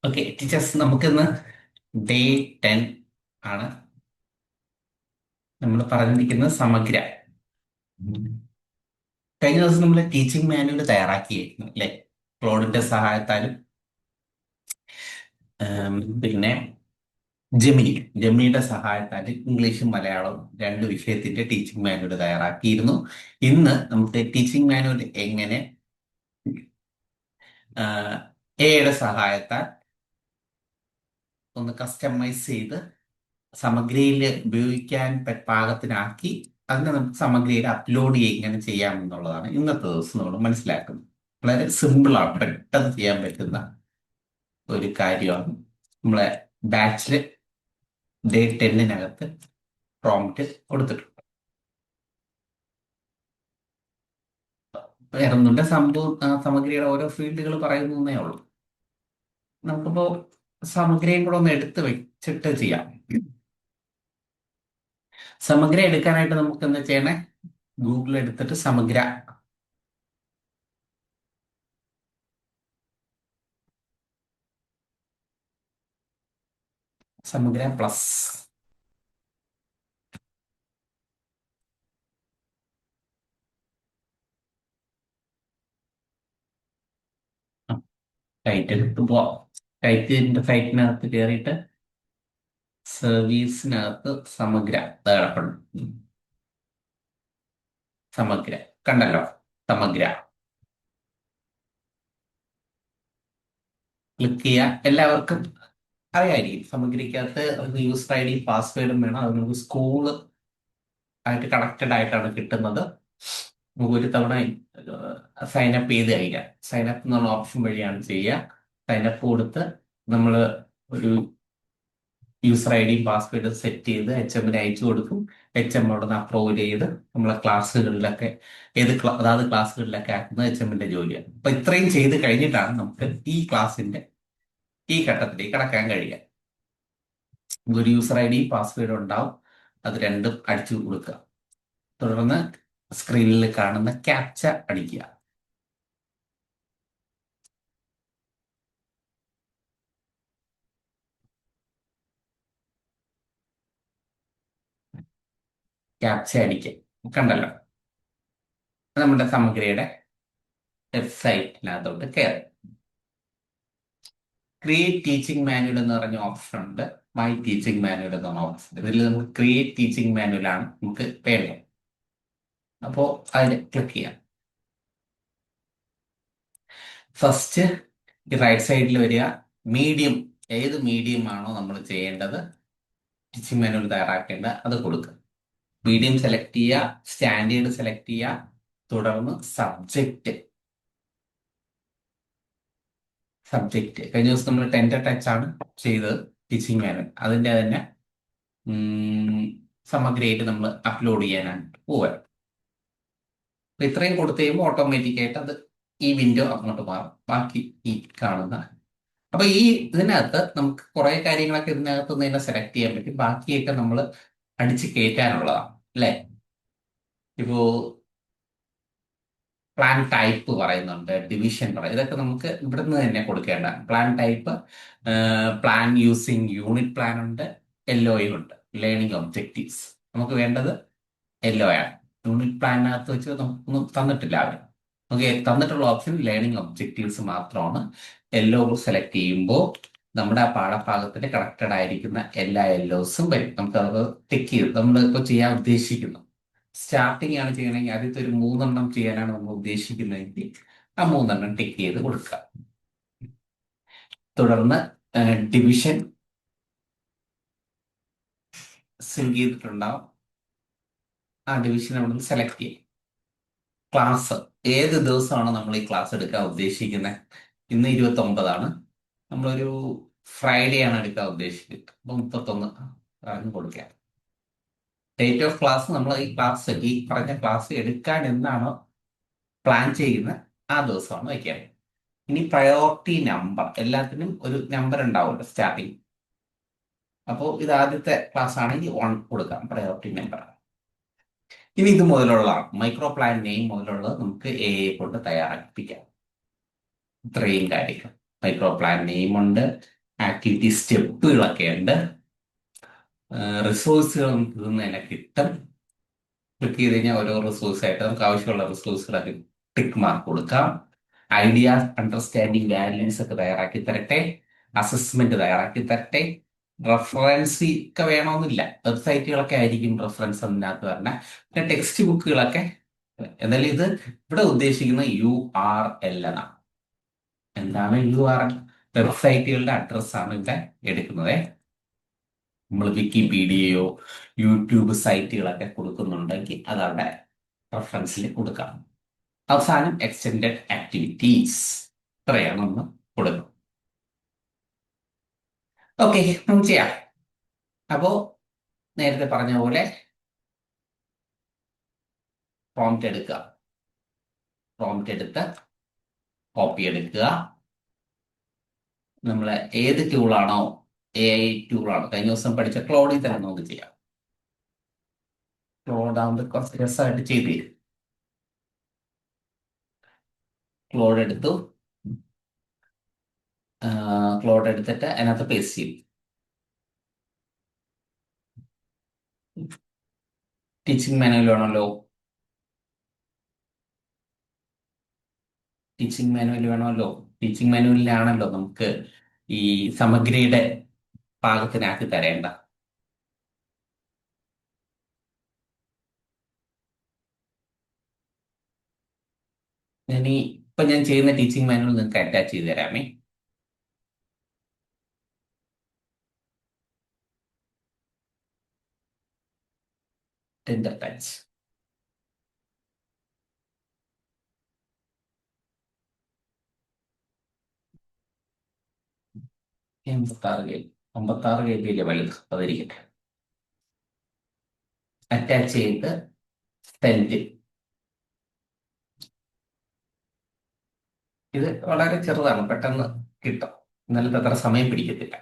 Okay teachers, നമുക്കിന്ന് day 10 ആണ്. നമ്മൾ പറഞ്ഞിരിക്കുന്നത് സമഗ്ര. കഴിഞ്ഞ ദിവസം നമ്മൾ ടീച്ചിങ് മാനുവൽ തയ്യാറാക്കിയായിരുന്നു അല്ലെ? ക്ലോഡിന്റെ സഹായത്താലും പിന്നെ ജെമിനി ജെമിനിയുടെ സഹായത്താലും ഇംഗ്ലീഷും മലയാളവും രണ്ട് വിഷയത്തിന്റെ ടീച്ചിങ് മാനുവൽ തയ്യാറാക്കിയിരുന്നു. ഇന്ന് നമുക്ക് ടീച്ചിങ് മാനുവൽ എങ്ങനെ എയുടെ സഹായത്താൽ ഒന്ന് കസ്റ്റമൈസ് ചെയ്ത് സമഗ്രയിൽ ഉപയോഗിക്കാൻ പാകത്തിനാക്കി അതിനെ നമുക്ക് സമഗ്രയിൽ അപ്ലോഡ് എങ്ങനെ ചെയ്യാമെന്നുള്ളതാണ് ഇന്നത്തെ ദിവസം നമ്മൾ മനസ്സിലാക്കുന്നത്. വളരെ സിമ്പിളാണ്, പെട്ടെന്ന് ചെയ്യാൻ പറ്റുന്ന ഒരു കാര്യമാണ്. നമ്മളെ ബാച്ചില് ഡേ 10 പ്രോംപ്റ്റ് കൊടുത്തിട്ടുണ്ട്. വേറെ ഒന്നുമില്ല, സംഭവം സമഗ്രയുടെ ഓരോ ഫീൽഡുകൾ പറയുന്നേ ഉള്ളൂ. നമുക്കിപ്പോ സമഗ്രയും കൂടെ ഒന്ന് എടുത്ത് വെച്ചിട്ട് ചെയ്യാം. സമഗ്ര എടുക്കാനായിട്ട് നമുക്ക് എന്താ ചെയ്യണേ? ഗൂഗിൾ എടുത്തിട്ട് സമഗ്ര സമഗ്ര പ്ലസ് ടൈറ്റ് എടുത്ത് പോവാം. ടൈറ്റിന്റെ സൈറ്റിനകത്ത് കയറിയിട്ട് സർവീസിനകത്ത് സമഗ്ര കിടപ്പുണ്ട്. സമഗ്ര കണ്ടല്ലോ. സമഗ്ര ക്ലിക്ക് ചെയ്യുക. എല്ലാവർക്കും അറിയായിരിക്കും സമഗ്രയ്ക്കകത്ത് അവർക്ക് യൂസർ ഐ ഡി പാസ്വേഡും വേണം. അത് നമുക്ക് സ്കൂള് ആയിട്ട് കണക്റ്റഡ് ആയിട്ടാണ് കിട്ടുന്നത്. നമുക്ക് ഒരു തവണ സൈനപ്പ് ചെയ്ത് കഴിയാം. സൈനപ്പ് എന്നുള്ള ഓപ്ഷൻ വഴിയാണ് ചെയ്യുക. സൈനപ്പ് കൊടുത്ത് നമ്മൾ ഒരു യൂസർ ഐ ഡിയും പാസ്വേഡും സെറ്റ് ചെയ്ത് HMന് അയച്ചു കൊടുക്കും. HM അവിടെ നിന്ന് അപ്രൂവ് ചെയ്ത് നമ്മളെ ക്ലാസ്സുകളിലൊക്കെ അതാത് ക്ലാസ്സുകളിലൊക്കെ ആക്കുന്നത് HMന്റെ ജോലിയാണ്. അപ്പൊ ഇത്രയും ചെയ്ത് കഴിഞ്ഞിട്ടാണ് നമുക്ക് ഈ ക്ലാസ്സിന്റെ ഈ ഘട്ടത്തിലേക്ക് കടക്കാൻ കഴിയുക. ഒരു യൂസർ ഐ ഡിയും പാസ്വേഡും ഉണ്ടാവും. അത് രണ്ടും അടിച്ചു കൊടുക്കുക. തുടർന്ന് സ്ക്രീനിൽ കാണുന്ന ക്യാപ്ച അടിക്കുക. ക്യാപ്ച അടിക്കുക കണ്ടല്ലോ. നമ്മുടെ സമഗ്രയുടെ വെബ്സൈറ്റിനകത്തോട്ട് കയറി ക്രിയേറ്റ് ടീച്ചിങ് മാനുവൽ എന്ന് പറഞ്ഞ ഓപ്ഷൻ ഉണ്ട്. മൈ ടീച്ചിങ് മാനുവൽ എന്ന് പറഞ്ഞ ഓപ്ഷൻ. ഇതിൽ നമുക്ക് ക്രിയേറ്റ് ടീച്ചിങ് മാനുവൽ ആണ് നമുക്ക് വേണ്ടത്. അപ്പോൾ അതിൽ ക്ലിക്ക് ചെയ്യാം. ഫസ്റ്റ് റൈറ്റ് സൈഡിൽ വരിക. മീഡിയം, ഏത് മീഡിയം ആണോ നമ്മൾ ചെയ്യേണ്ടത്, ടീച്ചിങ് മാനുവൽ തയ്യാറാക്കേണ്ടത്, അത് കൊടുക്കുക. മീഡിയം സെലക്ട് ചെയ്യുക, സ്റ്റാൻഡേർഡ് സെലക്ട് ചെയ്യുക. തുടർന്ന് സബ്ജക്റ്റ് കഴിഞ്ഞ ദിവസം നമ്മൾ ടെൻഡർ ടച്ച് ആണ് ചെയ്തത്. ടീച്ചിങ് മാനുവൽ അതിൻ്റെ തന്നെ സമഗ്രമായിട്ട് നമ്മൾ അപ്ലോഡ് ചെയ്യാനാണ് പോവുക. അപ്പൊ ഇത്രയും കൊടുത്തു കഴിയുമ്പോൾ ഓട്ടോമാറ്റിക് ആയിട്ട് അത് ഈ വിൻഡോ അങ്ങോട്ട് മാറും. ബാക്കി ഈ കാണുന്ന അപ്പൊ ഈ ഇതിനകത്ത് നമുക്ക് കുറെ കാര്യങ്ങളൊക്കെ ഇതിനകത്ത് നിന്ന് തന്നെ സെലക്ട് ചെയ്യാൻ പറ്റും. ബാക്കിയൊക്കെ നമ്മൾ അടിച്ച് കയറ്റാനുള്ളതാണ് അല്ലേ? ഇപ്പോ പ്ലാൻ ടൈപ്പ് പറയുന്നുണ്ട്, ഡിവിഷൻ പറയും. ഇതൊക്കെ നമുക്ക് ഇവിടുന്ന് തന്നെ കൊടുക്കേണ്ട. Plan type, plan using unit plan ഉണ്ട്, LOA ഉണ്ട്, ലേണിംഗ് ഒബ്ജക്റ്റീവ്സ്. നമുക്ക് വേണ്ടത് LOA ആണ്. യൂണിറ്റ് പ്ലാനിനകത്ത് വെച്ച് നമുക്കൊന്നും തന്നിട്ടില്ല അവർ. നമുക്ക് തന്നിട്ടുള്ള ഓപ്ഷൻ ലേണിംഗ് ഒബ്ജക്റ്റീവ്സ് മാത്രമാണ്. LO സെലക്ട് ചെയ്യുമ്പോൾ നമ്മുടെ ആ പാഠഭാഗത്തിന് കണക്റ്റഡ് ആയിരിക്കുന്ന എല്ലാ LOസും വരും. നമുക്ക് അത് ടിക്ക് ചെയ്ത് നമ്മൾ ഇപ്പോൾ ചെയ്യാൻ ഉദ്ദേശിക്കുന്നു. സ്റ്റാർട്ടിങ് ആണ് ചെയ്യണമെങ്കിൽ ആദ്യത്തെ ഒരു 3 ചെയ്യാനാണ് നമ്മൾ ഉദ്ദേശിക്കുന്നതെങ്കിൽ ആ 3 ടിക്ക് ചെയ്ത് കൊടുക്കുക. തുടർന്ന് ഡിവിഷൻ സിങ്ക് ചെയ്തിട്ടുണ്ടാവും. ആ ഡിവിഷൻ അവിടെ നിന്ന് സെലക്ട് ചെയ്യും. ക്ലാസ്, ഏത് ദിവസമാണോ നമ്മൾ ഈ ക്ലാസ് എടുക്കാൻ ഉദ്ദേശിക്കുന്നത്? ഇന്ന് 29 നമ്മളൊരു ഫ്രൈഡേ ആണ് എടുക്കാൻ ഉദ്ദേശിക്കുന്നത്. അപ്പൊ 31 കൊടുക്കാം. ഡേറ്റ് ഓഫ് ക്ലാസ് നമ്മൾ ഈ പറഞ്ഞ ക്ലാസ് എടുക്കാൻ എന്നാണോ പ്ലാൻ ചെയ്യുന്നത് ആ ദിവസമാണ് വയ്ക്കേണ്ടത്. ഇനി പ്രയോറിറ്റി നമ്പർ, എല്ലാത്തിനും ഒരു നമ്പർ ഉണ്ടാവുമല്ലോ സ്റ്റാർട്ടിങ്. അപ്പോൾ ഇത് ആദ്യത്തെ ക്ലാസ് ആണെങ്കിൽ 1 കൊടുക്കാം, പ്രയോറിറ്റി നമ്പർ. ഇനി ഇത് മുതലുള്ള മൈക്രോ പ്ലാൻ നെയിം മുതലുള്ളത് നമുക്ക് AI കൊണ്ട് തയ്യാറാക്കിപ്പിക്കാം. ഇത്രയും കാര്യങ്ങൾ. മൈക്രോ പ്ലാൻ നെയിമുണ്ട്, ആക്ടിവിറ്റി സ്റ്റെപ്പുകളൊക്കെ ഉണ്ട്, റിസോഴ്സുകൾ നമുക്ക് ഇതിൽ തന്നെ കിട്ടും. ക്ലിക്ക് ചെയ്ത് കഴിഞ്ഞാൽ ഓരോ റിസോഴ്സ് ആയിട്ട് നമുക്ക് ആവശ്യമുള്ള റിസോഴ്സുകളൊക്കെ ടിക്ക് മാർക്ക് കൊടുക്കാം. ഐഡിയ, അണ്ടർസ്റ്റാൻഡിങ്, വാല്യൂസ് ഒക്കെ തയ്യാറാക്കി തരട്ടെ, അസസ്മെന്റ് തയ്യാറാക്കി തരട്ടെ. റെഫറൻസ് ഒക്കെ വേണമെന്നില്ല, വെബ്സൈറ്റുകളൊക്കെ ആയിരിക്കും റെഫറൻസ് അതിനകത്ത് വരണേ. പിന്നെ ടെക്സ്റ്റ് ബുക്കുകളൊക്കെ. എന്നാലും ഇത് ഇവിടെ ഉദ്ദേശിക്കുന്ന URL എന്നാണ്. എന്താണ് URL? വെബ്സൈറ്റുകളുടെ അഡ്രസ്സാണ് ഇവിടെ എടുക്കുന്നത്. നമ്മൾ വിക്കിപീഡിയയോ യൂട്യൂബ് സൈറ്റുകളൊക്കെ കൊടുക്കുന്നുണ്ടെങ്കിൽ അതവിടെ റെഫറൻസിൽ കൊടുക്കാം. അവസാനം എക്സ്റ്റെൻഡഡ് ആക്ടിവിറ്റീസ്, ഇത്രയാണ് നമ്മൾ കൊടുക്കും. ഓക്കെ, നമുക്ക് ചെയ്യാം. അപ്പോ നേരത്തെ പറഞ്ഞ പോലെ പ്രോംപ്റ്റ് എടുക്കുക, പ്രോംപ്റ്റ് എടുത്ത് കോപ്പി എടുക്കുക. നമ്മൾ ഏത് ടൂളാണോ, AI ടൂളാണോ കഴിഞ്ഞ ദിവസം പഠിച്ച ക്ലോഡിൽ തന്നെ നമുക്ക് ചെയ്യാം. ക്ലോഡ് ആകുമ്പോൾ കുറച്ച് രസമായിട്ട് ചെയ്ത് തരും. ക്ലോഡ് എടുത്തു, ക്ലോഡ് എടുത്തിട്ട് അതിനകത്ത് പേസ്റ്റ് ചെയ്യും. ടീച്ചിങ് മാനുവൽ വേണമല്ലോ, ടീച്ചിങ് മാനുവൽ വേണമല്ലോ. ടീച്ചിങ് മാനുവലിലാണല്ലോ നമുക്ക് ഈ സമഗ്രയുടെ പാകത്തിനാക്കി തരേണ്ട. ഇപ്പൊ ഞാൻ ചെയ്യുന്ന ടീച്ചിങ് മാനുവൽ നിങ്ങൾക്ക് അറ്റാച്ച് ചെയ്ത് തരാമേ. Tender touch. 86 KB, 56 KB വലുത്, അതിരിക്കട്ടെ. അറ്റാച്ച് ചെയ്ത് സെൻഡ്. ഇത് വളരെ ചെറുതാണ്, പെട്ടെന്ന് കിട്ടും. എന്നാലും അത്ര സമയം പിടിക്കത്തില്ല.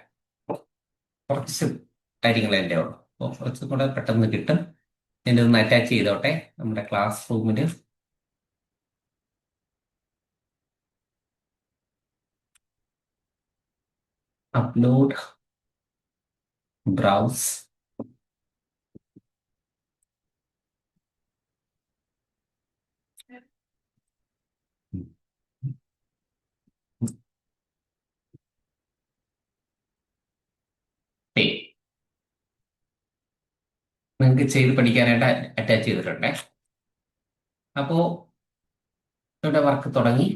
കുറച്ച് കാര്യങ്ങൾ എൻ്റെ ഉള്ളു, അപ്പോൾ കുറച്ചും കൂടെ പെട്ടെന്ന് കിട്ടും. എൻ്റെ ഒന്ന് അറ്റാച്ച് ചെയ്തോട്ടെ നമ്മുടെ ക്ലാസ് റൂമിൽ. അപ്ലോഡ്, ബ്രൗസ്, പേ. നിങ്ങൾക്ക് ചെയ്ത് പഠിക്കാനായിട്ട് അറ്റാച്ച് ചെയ്തിട്ടുണ്ടേ. അപ്പോ ഇവിടെ വർക്ക് തുടങ്ങി.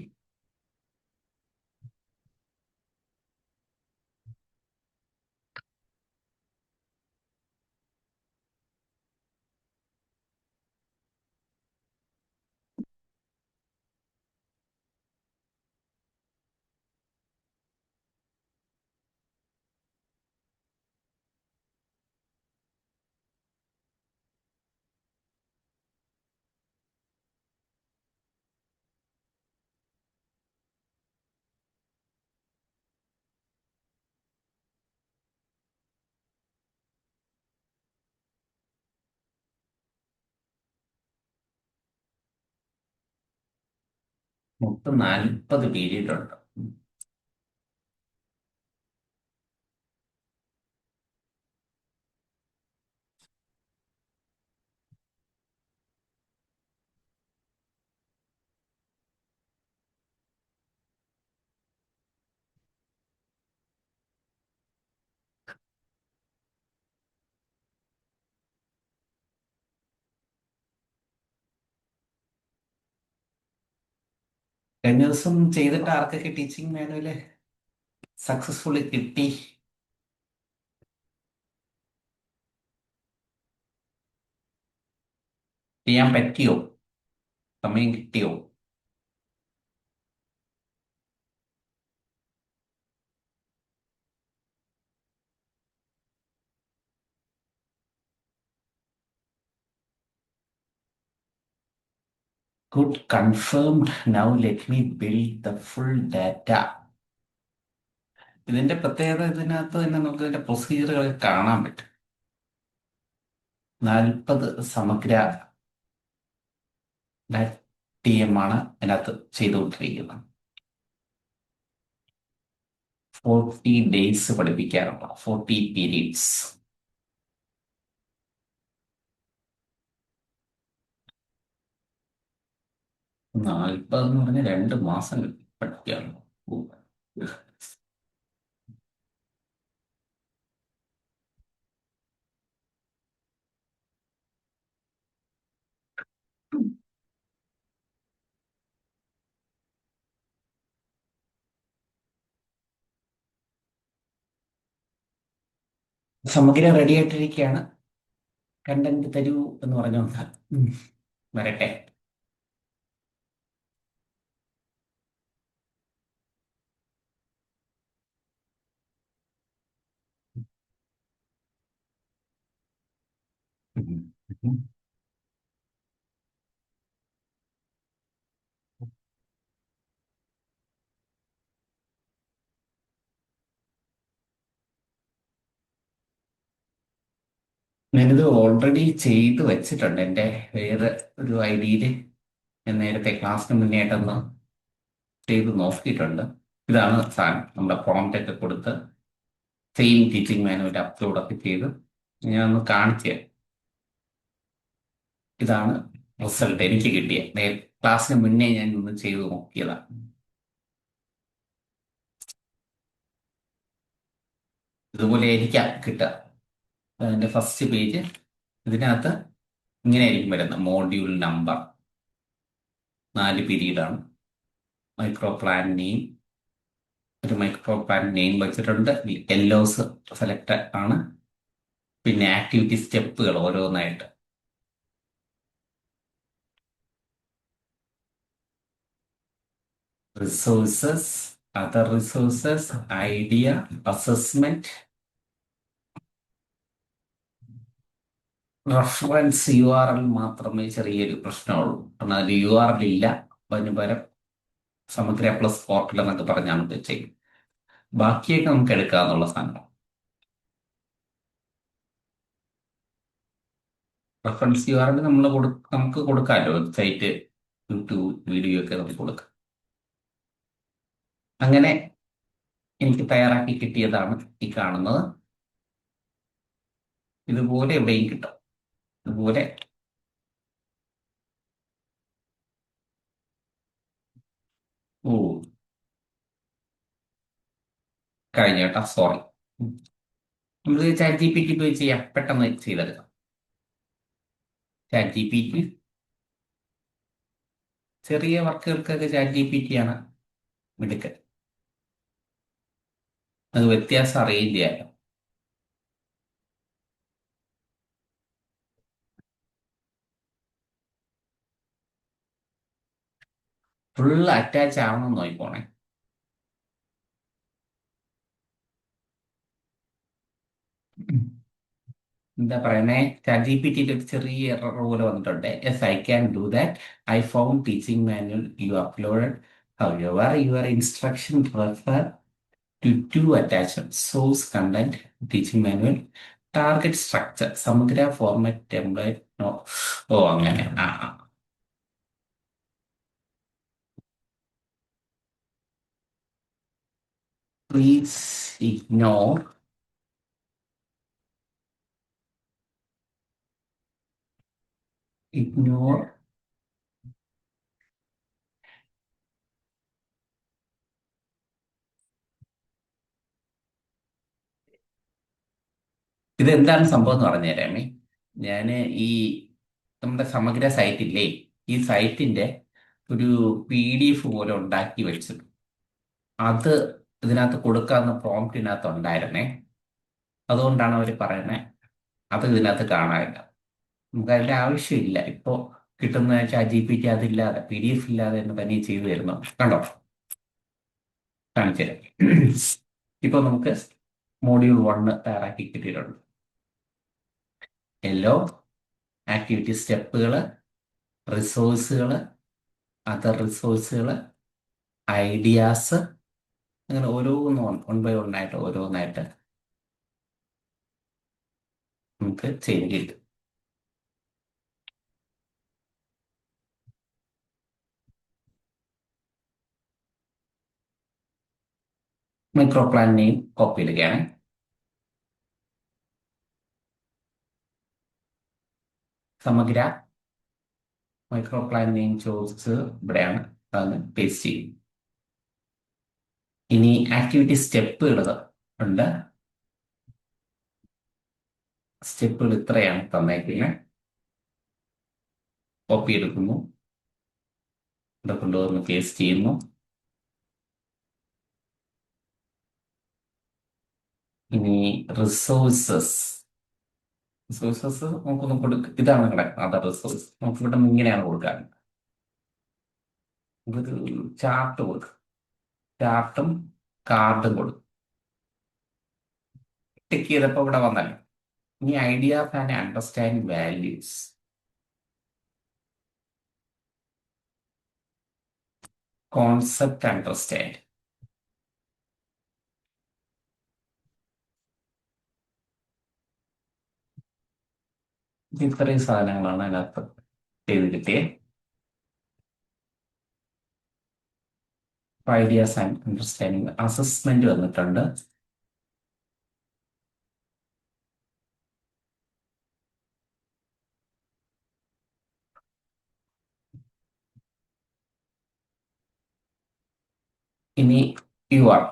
മൊത്തം 40 പീരീഡ് ഉണ്ട്. കഴിഞ്ഞ ദിവസം ചെയ്തിട്ട് ആർക്കൊക്കെ ടീച്ചിങ് മാനുവല് സക്സസ്ഫുള്ളി കിട്ടി? ചെയ്യാൻ പറ്റിയോ? സമയം കിട്ടിയോ? Good, confirmed. Now let me build the full data. ഇതിന്റെ പ്രത്യേകത ഇതിനകത്ത് തന്നെ നമുക്ക് ഇതിന്റെ പ്രൊസീജിയറുകൾ കാണാൻ പറ്റും. 40 സമഗ്ര TM ആണ് അതിനകത്ത് ചെയ്തുകൊണ്ടിരിക്കുന്നത്. 40 ഡേയ്സ് പഠിപ്പിക്കാറുള്ള 40 പീരീഡ്സ്. 40 എന്ന് പറഞ്ഞ 2 മാസം പഠിപ്പിക്കാറുള്ളൂ. ഓ. സമഗ്ര റെഡി ആയിട്ടിരിക്കുകയാണ്. കണ്ടന്റ് തരൂ എന്ന് പറഞ്ഞുകൊണ്ട്. ഉം. വരട്ടെ. ഉം. ഉം. ഞാനിത് ഓൾറെഡി ചെയ്ത് വെച്ചിട്ടുണ്ട് എൻ്റെ വേറെ ഒരു ഐഡിയിൽ. ഞാൻ നേരത്തെ ക്ലാസ്സിന് മുന്നേ ആയിട്ടൊന്ന് ചെയ്ത് നോക്കിയിട്ടുണ്ട്. ഇതാണ് സാധനം. നമ്മുടെ പ്രോംപ്റ്റ് ഒക്കെ കൊടുത്ത് സെയിം ടീച്ചിങ് മാനുവൽ അപ്ലോഡ് ഒക്കെ ചെയ്ത് ഞാൻ ഒന്ന് കാണിച്ചു തരാം. ഇതാണ് റിസൾട്ട് എനിക്ക് കിട്ടിയ. ക്ലാസ്സിന് മുന്നേ ഞാൻ ഒന്ന് ചെയ്ത് നോക്കിയതാണ്. ഇതുപോലെ ആയിരിക്കാം കിട്ടുക. അതിൻ്റെ ഫസ്റ്റ് പേജ് ഇതിനകത്ത് ഇങ്ങനെ ആയിരിക്കും വരുന്നത്. മോഡ്യൂൾ നമ്പർ 4 പീരീഡാണ്. മൈക്രോ പ്ലാൻ നെയിം, ഒരു മൈക്രോ പ്ലാൻ നെയിം വെച്ചിട്ടുണ്ട്. എല്ലോസ് സെലക്ട് ആണ്. പിന്നെ ആക്ടിവിറ്റി സ്റ്റെപ്പുകൾ ഓരോന്നായിട്ട്. Resources, other resources, idea, assessment, reference URL മാത്രമേ ചെറിയൊരു പ്രശ്നമുള്ളൂ. കാരണം അതിൽ URL ഇല്ല. അതിന് പകരം സമഗ്ര പ്ലസ് പോർട്ടൽ എന്നൊക്കെ പറഞ്ഞാണ് ഇത് ചെയ്യും. ബാക്കിയൊക്കെ നമുക്ക് എടുക്കാന്നുള്ള സാധനം. റഫറൻസ് URL നമുക്ക് കൊടുക്കാമല്ലോ. വെബ്സൈറ്റ്, യൂട്യൂബ് വീഡിയോ ഒക്കെ നമുക്ക് കൊടുക്കാം. അങ്ങനെ എനിക്ക് തയ്യാറാക്കി കിട്ടിയതാണ് ഈ കാണുന്നത്. ഇതുപോലെ എവിടെയും കിട്ടും. ഇതുപോലെ ഓ കഴിഞ്ഞ കേട്ടാ, സോറി. നമുക്ക് ChatGPT പോയി ചെയ്യാം. പെട്ടെന്ന് ചെയ്തെടുക്കാം. ChatGPT ചെറിയ വർക്കുകൾക്കൊക്കെ ChatGPT ആണ് മിടുക്കൻ. അത് വ്യത്യാസം അറിയില്ല. ഫുൾ അറ്റാച്ച് ആവണം നോക്കിക്കോണേ. എന്താ പറയണേ, ChatGPT ഒരു ചെറിയ എറർ പോലെ വന്നിട്ടുണ്ട്. Yes, I can do that. I found teaching manual you uploaded. However your instruction refer to to attachment: source content, teaching manual, target structure, സമഗ്ര ഫോർമാറ്റ് ടെംപ്ലേറ്റ്. ഓ അങ്ങനെ. ആ പ്ലീസ് ഇഗ്നോർ ഇഗ്നോർ ഇതെന്താണ് സംഭവം എന്ന് പറഞ്ഞു തരാമേ. ഞാൻ ഈ നമ്മുടെ സമഗ്ര സൈറ്റില്ലേ, ഈ സൈറ്റിന്റെ ഒരു PDF പോലെ ഉണ്ടാക്കി വെച്ചു. അത് ഇതിനകത്ത് കൊടുക്കാവുന്ന പ്രോംപ്റ്റിനകത്ത് ഉണ്ടായിരുന്നേ. അതുകൊണ്ടാണ് അവർ പറയുന്നത് അത് ഇതിനകത്ത് കാണാനില്ല. നമുക്ക് അതിന്റെ ആവശ്യമില്ല. ഇപ്പോ കിട്ടുന്ന ChatGPT അതില്ലാതെ, PDF ഇല്ലാതെ എന്ന് തന്നെ ചെയ്തു തരുന്നു. കണ്ടോ, കാണിച്ചു തരാം. ഇപ്പൊ നമുക്ക് മോഡ്യൂൾ 1 തയ്യാറാക്കി കിട്ടിയിട്ടുണ്ട്. എല്ലോ, ആക്ടിവിറ്റി സ്റ്റെപ്പുകൾ, റിസോഴ്സുകൾ, അതർ റിസോഴ്സുകൾ, ഐഡിയാസ്, അങ്ങനെ ഓരോന്ന് 1 ബൈ 1 ആയിട്ട് ഓരോന്നായിട്ട് നമുക്ക് ചെയ്ത് കിട്ടും. മൈക്രോ പ്ലാൻ നെയിം കോപ്പി എടുക്കുകയാണ്. സമഗ്ര മൈക്രോ പ്ലാൻ നെയിം ചോദിച്ച് ഇവിടെയാണ്, അതൊന്ന് പേസ്റ്റ് ചെയ്യും. ഇനി ആക്ടിവിറ്റി സ്റ്റെപ്പുകൾ ഉണ്ട്. സ്റ്റെപ്പുകൾ ഇത്രയാണ് തന്നേക്കുന്നത്. കോപ്പി എടുക്കുന്നു, ഇവിടെ കൊണ്ടുവന്ന് പേസ്റ്റ് ചെയ്യുന്നു. ഇനി റിസോഴ്സസ് റിസോഴ്സസ് നമുക്കൊന്ന് കൊടുക്കുക. ഇതാണ് കിടക്കുന്നത് അതർ റിസോഴ്സ്. നമുക്ക് ഇവിടെ നിന്ന് ഇങ്ങനെയാണ് കൊടുക്കാൻ. ഒരു ചാർട്ട് കൊടുക്കും. ചാർട്ടും കാർഡും കൊടുക്കും. ടിക്ക് ചെയ്തപ്പോൾ ഇവിടെ വന്നല്ലോ. ഇനി ideas and understand values. Concept understand. ഇത്രയും സാധനങ്ങളാണ് അതിനകത്ത് ചെയ്ത് കിട്ടിയത്. ഐഡിയാസ് ആൻഡ് അണ്ടർസ്റ്റാൻഡിങ് അസസ്മെന്റ് വന്നിട്ടുണ്ട്. ഇനി യു ആർ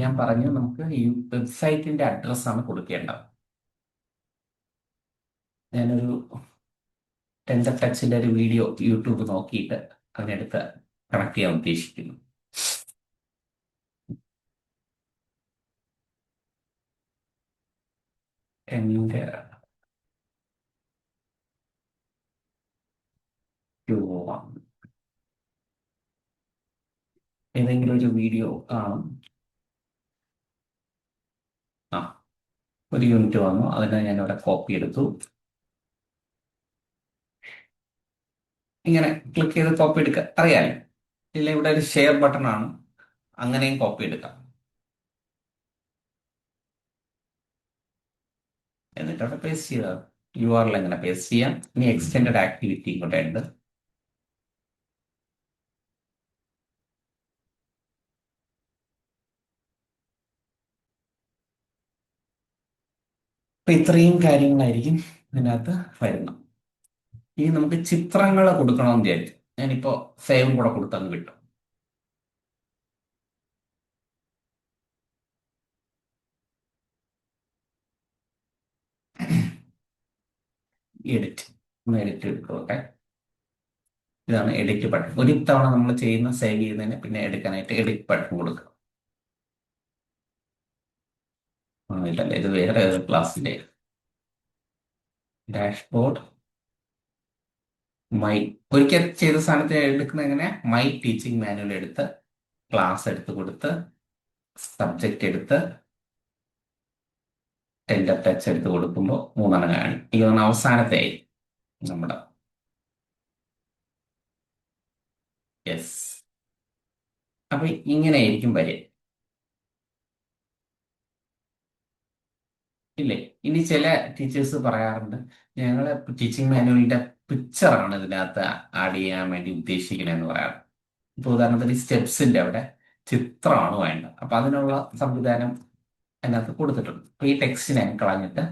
ഞാൻ പറഞ്ഞു, നമുക്ക് ഈ വെബ്സൈറ്റിന്റെ അഡ്രസ് ആണ് കൊടുക്കേണ്ടത്. ഞാനൊരു ടെൻഡർ ടച്ചിന്റെ ഒരു വീഡിയോ യൂട്യൂബ് നോക്കിയിട്ട് അതിനടുത്ത് കണക്ട് ചെയ്യാൻ ഉദ്ദേശിക്കുന്നു. എൻ്റെ ഏതെങ്കിലും ഒരു വീഡിയോ കാണും. ആ, ഒരു യൂണിറ്റ് വന്നു, അതിനെ ഞാൻ ഇവിടെ കോപ്പി എടുത്തു. ഇങ്ങനെ ക്ലിക്ക് ചെയ്ത് കോപ്പി എടുക്കുക അറിയാലോ. ഇല്ല, ഇവിടെ ഒരു ഷെയർ ബട്ടൺ ആണ്, അങ്ങനെയും കോപ്പി എടുക്കാം. എന്നിട്ട് അവിടെ പേസ്റ്റ് ചെയ്താൽ യു ആർ എങ്ങനെ പേസ്റ്റ് ചെയ്യാം. ഇനി എക്സ്റ്റെൻഡഡ് ആക്ടിവിറ്റി കൂടെ ഉണ്ട്. അപ്പൊ ഇത്രയും കാര്യങ്ങളായിരിക്കും ഇതിനകത്ത് വരുന്നത്. ഇനി നമുക്ക് ചിത്രങ്ങൾ കൊടുക്കണമെന്ന് വിചാരിച്ചു. ഞാനിപ്പോ സേവും കൂടെ കൊടുത്തങ്ങ് വിട്ടു. എഡിറ്റ്, ഒന്ന് എഡിറ്റ് എടുത്തോട്ടെ. ഇതാണ് എഡിറ്റ് ബട്ടൺ. ഒരു തവണ നമ്മൾ ചെയ്യുന്ന സേവ് ചെയ്യുന്നതിന് പിന്നെ എടുക്കാനായിട്ട് എഡിറ്റ് ബട്ടൺ കൊടുക്കുക. ഇല്ലല്ലേ, ഇത് വേറെ ക്ലാസ്സിന്റെ ഡാഷ്ബോർഡ്. മൈ ഒരിക്കൽ ചെയ്ത സാധനത്തിന് എടുക്കുന്ന എങ്ങനെ, മൈ ടീച്ചിങ് മാനുവൽ എടുത്ത് ക്ലാസ് എടുത്ത് കൊടുത്ത് സബ്ജക്റ്റ് എടുത്ത് ടെൻഡർ ടച്ച് എടുത്ത് കൊടുക്കുമ്പോൾ മൂന്നെണ്ണം കാണും. ഇതാണ് അവസാനത്തെ ആയി നമ്മുടെ. യെസ്. അപ്പൊ ഇങ്ങനെയായിരിക്കും വരിക. ഇല്ലേ, ഇനി ചില ടീച്ചേഴ്സ് പറയാറുണ്ട്, ഞങ്ങളെ ടീച്ചിങ് മാനുവലിന്റെ പിക്ചറാണ് ഇതിനകത്ത് ആഡ് ചെയ്യാൻ വേണ്ടി ഉദ്ദേശിക്കണേന്ന് പറയാറ്. ഇപ്പൊ ഉദാഹരണത്തിന് സ്റ്റെപ്സിന്റെ അവിടെ ചിത്രമാണ് വേണ്ടത്. അപ്പൊ അതിനുള്ള സംവിധാനം അതിനകത്ത് കൊടുത്തിട്ടുണ്ട്. അപ്പൊ ഈ ടെക്സ്റ്റിനെ കളഞ്ഞിട്ട്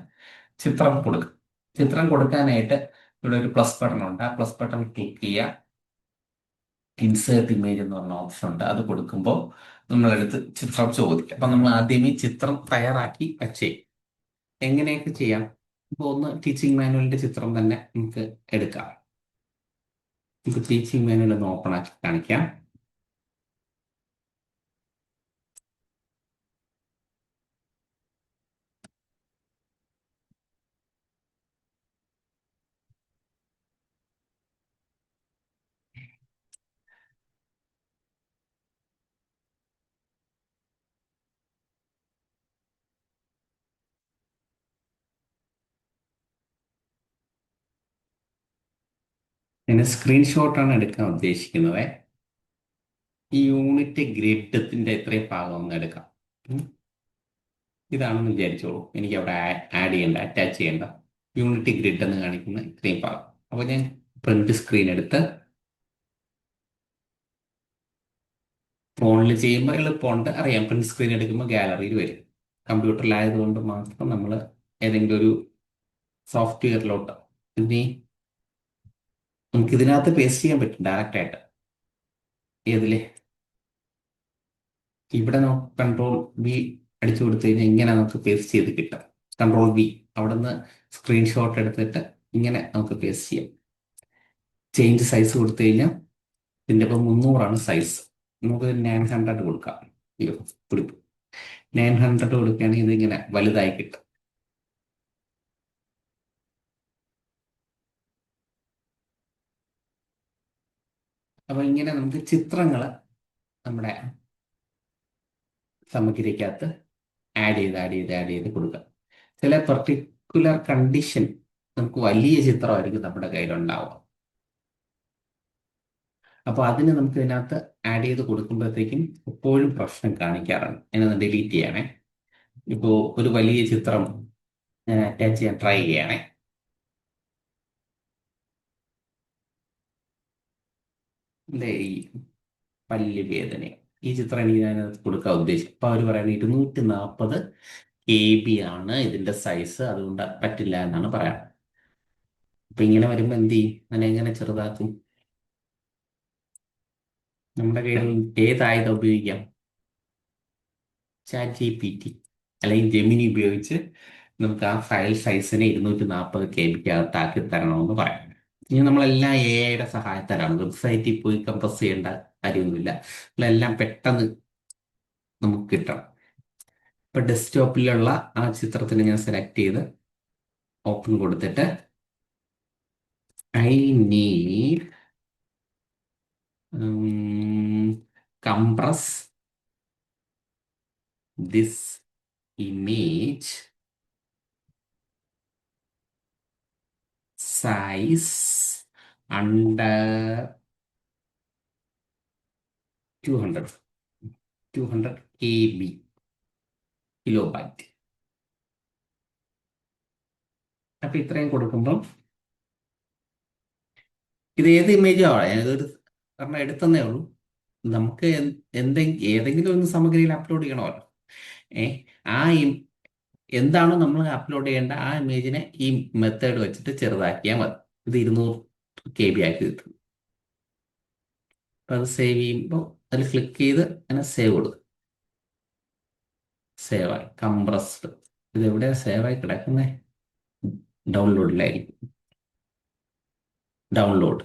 ചിത്രം കൊടുക്കും. ചിത്രം കൊടുക്കാനായിട്ട് ഇവിടെ ഒരു പ്ലസ് ബട്ടൺ ഉണ്ട്. ആ പ്ലസ് ബട്ടൺ ക്ലിക്ക് ചെയ്യുക. ഇൻസേർട്ട് ഇമേജ് എന്ന് പറഞ്ഞ ഓപ്ഷൻ ഉണ്ട്. അത് കൊടുക്കുമ്പോൾ നമ്മളെടുത്ത് ചിത്രം ചോദിക്കും. അപ്പൊ നമ്മൾ ആദ്യമേ ചിത്രം തയ്യാറാക്കി വച്ചേ. എങ്ങനെയൊക്കെ ചെയ്യാം. ഇപ്പൊ ഒന്ന് ടീച്ചിങ് മാനുവലിന്റെ ചിത്രം തന്നെ നമുക്ക് എടുക്കാം. ഇപ്പൊ ടീച്ചിങ് മാനുവൽ ഒന്ന് ഓപ്പൺ ആക്കി കാണിക്കാം. ഞാൻ സ്ക്രീൻഷോട്ടാണ് എടുക്കാൻ ഉദ്ദേശിക്കുന്നത്. ഈ യൂണിറ്റ് ഗ്രിഡിന്റെ ഇത്രയും ഭാഗം ഒന്ന് എടുക്കാം. ഉം. ഇതാണെന്ന് വിചാരിച്ചോളൂ. എനിക്ക് അവിടെ ആഡ് ചെയ്യേണ്ട, അറ്റാച്ച് ചെയ്യേണ്ട യൂണിറ്റ് ഗ്രിഡ് എന്ന് കാണിക്കുന്ന ഇത്രയും ഭാഗം. അപ്പോൾ ഞാൻ പ്രിന്റ് സ്ക്രീൻ എടുത്ത് ഫോണിൽ ചെയ്യുമ്പോൾ എളുപ്പമുണ്ട്, അറിയാം. പ്രിന്റ് സ്ക്രീൻ എടുക്കുമ്പോൾ ഗാലറിയിൽ വരും. കമ്പ്യൂട്ടറിലായതുകൊണ്ട് മാത്രം നമ്മൾ ഏതെങ്കിലും ഒരു സോഫ്റ്റ്വെയറിലോട്ട് ഇനി നമുക്ക് ഇതിനകത്ത് പേസ്റ്റ് ചെയ്യാൻ പറ്റും ഡയറക്റ്റ് ആയിട്ട്. ഏതില്? ഇവിടെ നമുക്ക് കൺട്രോൾ വി അടിച്ചു കൊടുത്തു കഴിഞ്ഞാൽ ഇങ്ങനെ നമുക്ക് പേസ്റ്റ് ചെയ്ത് കിട്ടും. കൺട്രോൾ വി, അവിടെ നിന്ന് സ്ക്രീൻഷോട്ട് എടുത്തിട്ട് ഇങ്ങനെ നമുക്ക് പേസ്റ്റ് ചെയ്യാം. ചേഞ്ച് സൈസ് കൊടുത്തു കഴിഞ്ഞാൽ ഇതിൻ്റെ ഇപ്പം 300 സൈസ്, നമുക്ക് 900 കൊടുക്കാം. അയ്യോ, കൊടുക്കും. 900 കൊടുക്കുകയാണെങ്കിൽ ഇതിങ്ങനെ വലുതായി കിട്ടും. അപ്പൊ ഇങ്ങനെ നമുക്ക് ചിത്രങ്ങൾ നമ്മുടെ സമഗ്രയ്ക്കകത്ത് ആഡ് ചെയ്ത് കൊടുക്കാം. ചില പെർട്ടിക്കുലർ കണ്ടീഷൻ നമുക്ക് വലിയ ചിത്രമായിരിക്കും നമ്മുടെ കയ്യിലുണ്ടാവുക. അപ്പോൾ അതിന് നമുക്ക് ഇതിനകത്ത് ആഡ് ചെയ്ത് കൊടുക്കുമ്പോഴത്തേക്കും എപ്പോഴും പ്രശ്നം കാണിക്കാറുണ്ട്. അതിനൊന്ന് ഡിലീറ്റ് ചെയ്യണേ. ഇപ്പോൾ ഒരു വലിയ ചിത്രം ഞാൻ അറ്റാച്ച് ചെയ്യാൻ ട്രൈ ചെയ്യണേ. എൻ്റെ ഈ പല്ല് വേദന, ഈ ചിത്രം എനിക്ക് ഞാനത് കൊടുക്കാൻ ഉദ്ദേശിച്ചു. അപ്പോൾ അവർ പറയുന്നത് 240 KB ആണ് ഇതിൻ്റെ സൈസ്, അതുകൊണ്ട് പറ്റില്ല എന്നാണ് പറയാറ്. അപ്പം ഇങ്ങനെ വരുമ്പോൾ എന്ത് ചെയ്യും? ഞാൻ എങ്ങനെ ചെറുതാക്കും? നമ്മുടെ കയ്യിൽ ഏതായുധം ഉപയോഗിക്കാം? ChatGPT അല്ലെങ്കിൽ ജെമിനി ഉപയോഗിച്ച് നമുക്ക് ആ ഫയൽ സൈസിനെ 240 KB അകത്താക്കി തരണമെന്ന് പറയാം. ഇനി നമ്മളെല്ലാം AI സഹായത്താലാണ്. വെബ്സൈറ്റിൽ പോയി കംപ്രസ് ചെയ്യേണ്ട കാര്യമൊന്നുമില്ല. നമ്മളെല്ലാം പെട്ടെന്ന് നമുക്ക് കിട്ടണം. ഇപ്പൊ ഡെസ്ക്ടോപ്പിലുള്ള ആ ചിത്രത്തിന് ഞാൻ സെലക്ട് ചെയ്ത് ഓപ്പൺ കൊടുത്തിട്ട് I need compress this image size under 200 KB kilobyte. അപ്പൊ ഇത്രയും കൊടുക്കുമ്പം ഇത് ഏത് ഇമേജോ ഏതൊരു കാരണം എടുത്തന്നേ ഉള്ളൂ. നമുക്ക് ഏതെങ്കിലും ഒന്ന് സമഗ്രയിൽ അപ്ലോഡ് ചെയ്യണമല്ലോ. ഏ ആ എന്താണോ നമ്മൾ അപ്ലോഡ് ചെയ്യേണ്ട ആ ഇമേജിനെ ഈ മെത്തേഡ് വെച്ചിട്ട് ചെറുതാക്കിയാൽ മതി. ഇത് 200 KB ആക്കി കിട്ടും. അപ്പൊ അത് സേവ് ചെയ്യുമ്പോൾ അതിൽ ക്ലിക്ക് ചെയ്ത് അങ്ങനെ സേവ് കൊടുക്കും. സേവ് ആയി, കംപ്രസ്ഡ്. ഇത് എവിടെയാ സേവ് ആയി കിടക്കുന്നേ? ഡൗൺലോഡിലായിരിക്കും. ഡൗൺലോഡ്.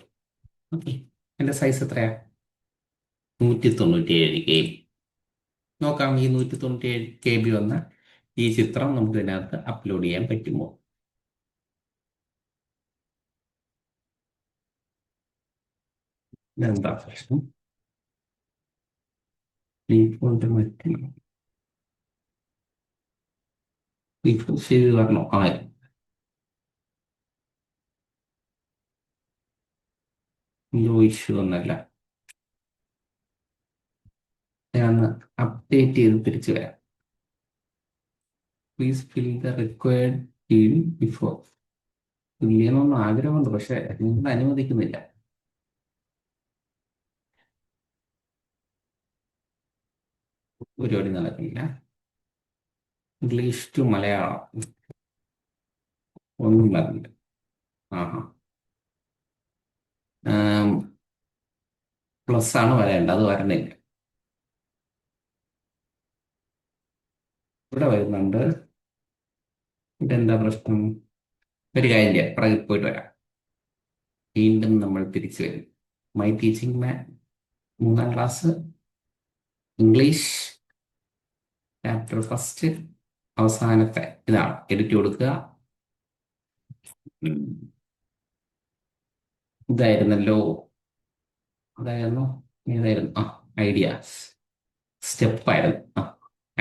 ഓക്കെ, എൻ്റെ സൈസ് എത്രയാ? 197 KB. നോക്കാം ഈ 197 KB വന്ന ഈ ചിത്രം നമുക്ക് ഇതിനകത്ത് അപ്ലോഡ് ചെയ്യാൻ പറ്റുമോ? ഇതെന്താ പ്രശ്നം? ഡീഫോൾട്ട് മാറ്റി ചെയ്ത് വരണോ? എന്തോ ഇഷ്യൂ ഒന്നല്ല. ഞാൻ അപ്ഡേറ്റ് ചെയ്ത് തിരിച്ചു വരാം. Please fill the required field before. Fill ചെയ്യണമെന്ന് ആഗ്രഹമുണ്ട്, പക്ഷെ നിങ്ങൾ അനുവദിക്കുന്നില്ല. പരിപാടി നടക്കുന്നില്ല. ഇംഗ്ലീഷ് ടു മലയാളം ഒന്നും പറഞ്ഞില്ല. ആഹാ, പ്ലസ് ആണ് വരേണ്ടത്, അത് വരണില്ല. ഇവിടെ വരുന്നുണ്ട്. ഇതെന്താ പ്രശ്നം? ഒരു കാര്യം ചെയ്യാം, പുറകിൽ പോയിട്ട് വരാം. വീണ്ടും നമ്മൾ തിരിച്ചു വരും. My teaching man 3ാം class English chapter first അവസാനത്തെ ഇതാണ്. എഡിറ്റ് കൊടുക്കുക. ഉം. ഇതായിരുന്നല്ലോ. അതായിരുന്നു ഏതായിരുന്നു? ഐഡിയാസ് സ്റ്റെപ്പായിരുന്നു.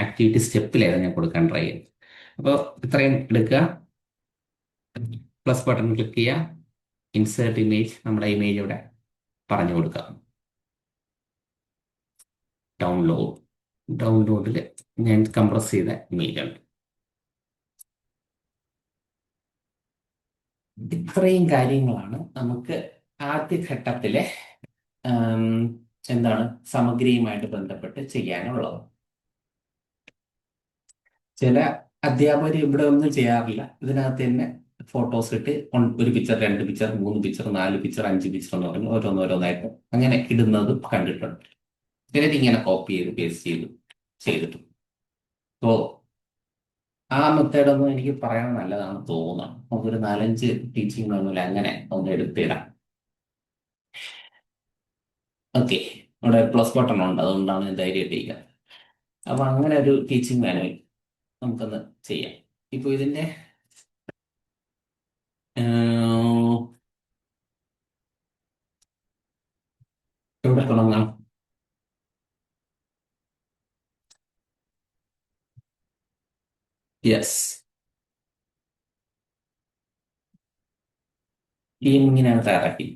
ആക്ടിവിറ്റി സ്റ്റെപ്പിലായിരുന്നു ഞാൻ കൊടുക്കാൻ ട്രൈ ചെയ്തത്. അപ്പോൾ ഇത്രയും എടുക്കുക, പ്ലസ് ബട്ടൺ ക്ലിക്ക് ചെയ്യുക, ഇൻസേർട്ട് ഇമേജ്, നമ്മുടെ ഇമേജ് ഇവിടെ പറഞ്ഞു കൊടുക്കുക. ഡൗൺലോഡിൽ ഞാൻ കംപ്രസ് ചെയ്ത ഇമേജ് ഉണ്ട്. ഇത്രയും കാര്യങ്ങളാണ് നമുക്ക് ആദ്യഘട്ടത്തിലെ എന്താണ് സമഗ്രയുമായിട്ട് ബന്ധപ്പെട്ട് ചെയ്യാനുള്ളത്. ചില അധ്യാപകർ ഇവിടെ ഒന്നും ചെയ്യാറില്ല, ഇതിനകത്ത് തന്നെ ഫോട്ടോസ് ഇട്ട് ഒരു പിക്ചർ, രണ്ട് പിക്ചർ, മൂന്ന് പിക്ചർ, നാല് പിക്ചർ, അഞ്ച് പിക്ചർ എന്ന് പറഞ്ഞ് ഓരോന്നോരോന്നായിട്ട് അങ്ങനെ ഇടുന്നത് കണ്ടിട്ടുണ്ട്. ചിലർ ഇങ്ങനെ കോപ്പി ചെയ്ത് പേസ്റ്റ് ചെയ്ത് ചെയ്തിട്ടുണ്ട്. അപ്പോൾ ആ മെത്തേഡൊന്നും എനിക്ക് പറയാൻ നല്ലതാണ് തോന്നുന്നത്. നമുക്കൊരു നാലഞ്ച് ടീച്ചിങ് മാനുവൽ അങ്ങനെ ഒന്ന് എടുത്തിടാം. ഓക്കെ, ഇവിടെ പ്ലസ് ബട്ടൺ ഉണ്ട്, അതുകൊണ്ടാണ് ഞാൻ ധൈര്യമായിട്ട് ചെയ്യുക. അപ്പൊ അങ്ങനെ ഒരു ടീച്ചിങ് മാനുവൽ നമുക്കൊന്ന് ചെയ്യാം. ഇപ്പൊ ഇതിന്റെ ഏഹ്, എവിടെ തുടങ്ങാം? യെസ്, ടീം ഇങ്ങനെയാണ് തയ്യാറാക്കി.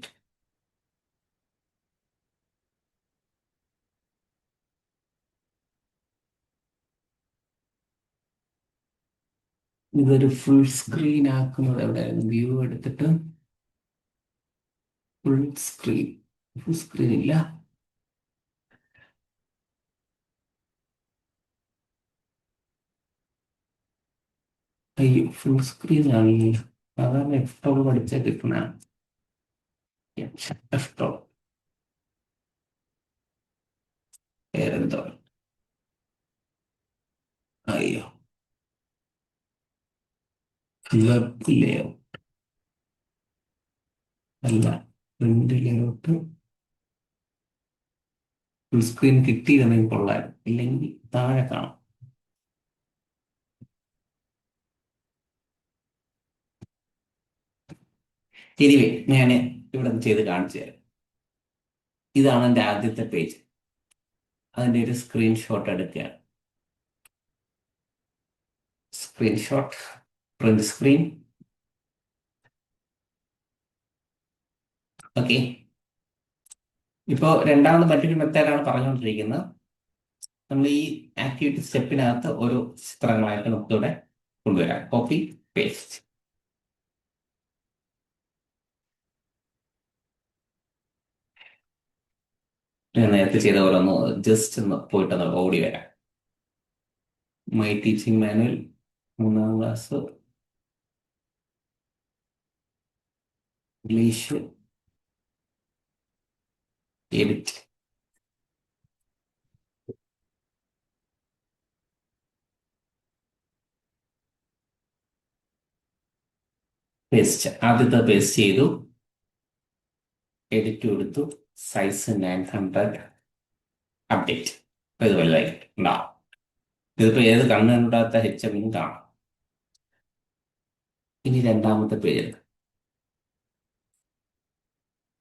ഇതൊരു ഫുൾ സ്ക്രീൻ ആക്കുന്നത് എവിടെയായിരുന്നു? വ്യൂ എടുത്തിട്ട് ഫുൾ സ്ക്രീൻ. ഫുൾ സ്ക്രീൻ ഇല്ല. അയ്യോ, ഫുൾ സ്ക്രീൻ ആണല്ലോ. സാധാരണ എഫ് പഠിച്ചാൽ കിട്ടണ എഫ് വേറെന്തോ. അയ്യോ, വെബ് ലേഔട്ട് അല്ല, പ്രിന്റ് ലേഔട്ട്. ഫുൾ സ്ക്രീൻ കിട്ടിയിരുന്നെങ്കിൽ കൊള്ളായിരുന്നു, ഇല്ലെങ്കിൽ താഴെ കാണാം. എനിവേ, ഞാൻ ഇവിടെ ചെയ്ത് കാണിച്ചു തരാം. ഇതാണ് എൻ്റെ ആദ്യത്തെ പേജ്. അതിൻ്റെ ഒരു സ്ക്രീൻഷോട്ട് എടുക്കുകയാണ്. Screenshot, print screen. ഓക്കെ, ഇപ്പോൾ രണ്ടാമത് മറ്റൊരു മെത്തേഡാണ് പറഞ്ഞുകൊണ്ടിരിക്കുന്നത്. നമ്മൾ ഈ ആക്ടിവിറ്റി സ്റ്റെപ്പിനകത്ത് ഓരോ ചിത്രങ്ങളായിട്ട് നമുക്കിവിടെ കൊണ്ടുവരാം. Copy, paste. ഞാൻ നേരത്തെ ചെയ്ത പോലെ ഒന്ന് ജസ്റ്റ് ഒന്ന് പോയിട്ടൊന്ന് ഓടി വരാം. മൈ ടീച്ചിങ് മാനുവൽ, മൂന്നാം ക്ലാസ്, ഇംഗ്ലീഷ്, എഡിറ്റ്, പേസ്റ്റ്. ആദ്യത്തെ പേസ്റ്റ് ചെയ്തു, എഡിറ്റ് കൊടുത്തു, സൈസ് 900, അപ്ഡേറ്റ്. ഇത് വലുതായി ഉണ്ടാവും. ഇതിപ്പോ ഏത് കണ്ണുണ്ടാത്ത HM കാണാം. ഇനി രണ്ടാമത്തെ പേജ്,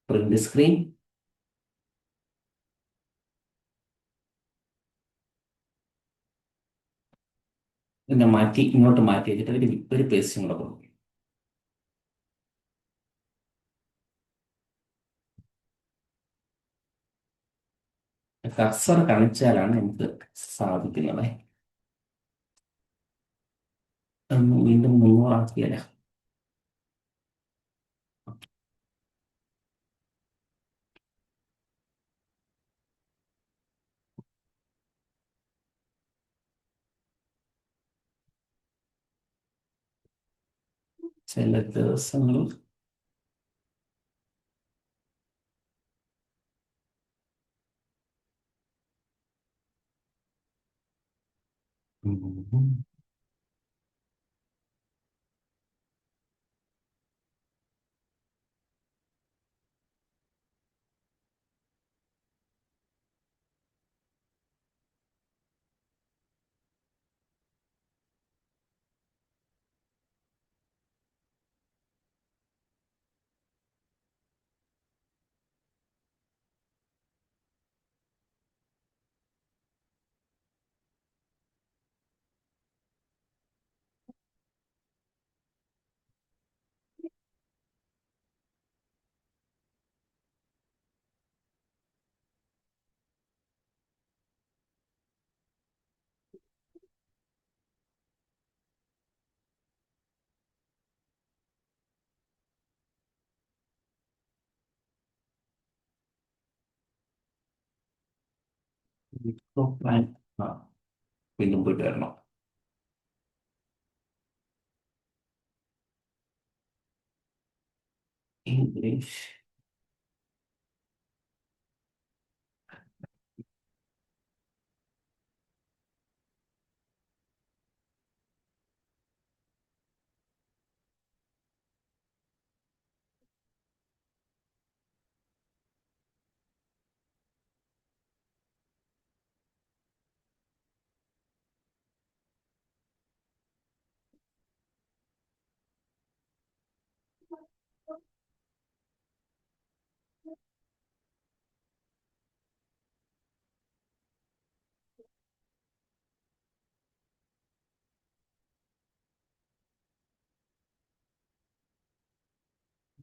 പ്രിന്റ് സ്ക്രീൻ. പിന്നെ മാറ്റി ഇങ്ങോട്ട് മാറ്റി വെച്ചിട്ട് ഒരു പേസ്റ്റും കൂടെ കൊടുക്കും. കർസർ കാണിച്ചാലാണ് എനിക്ക് സാധിക്കുന്നത്. ഒന്ന് വീണ്ടും 300 ആക്കിയാലേ. ചില ദിവസങ്ങളിൽ ഉം. പ്ലാൻ. ആ, വീണ്ടും പോയിട്ട് വരണം. ഇംഗ്ലീഷ്.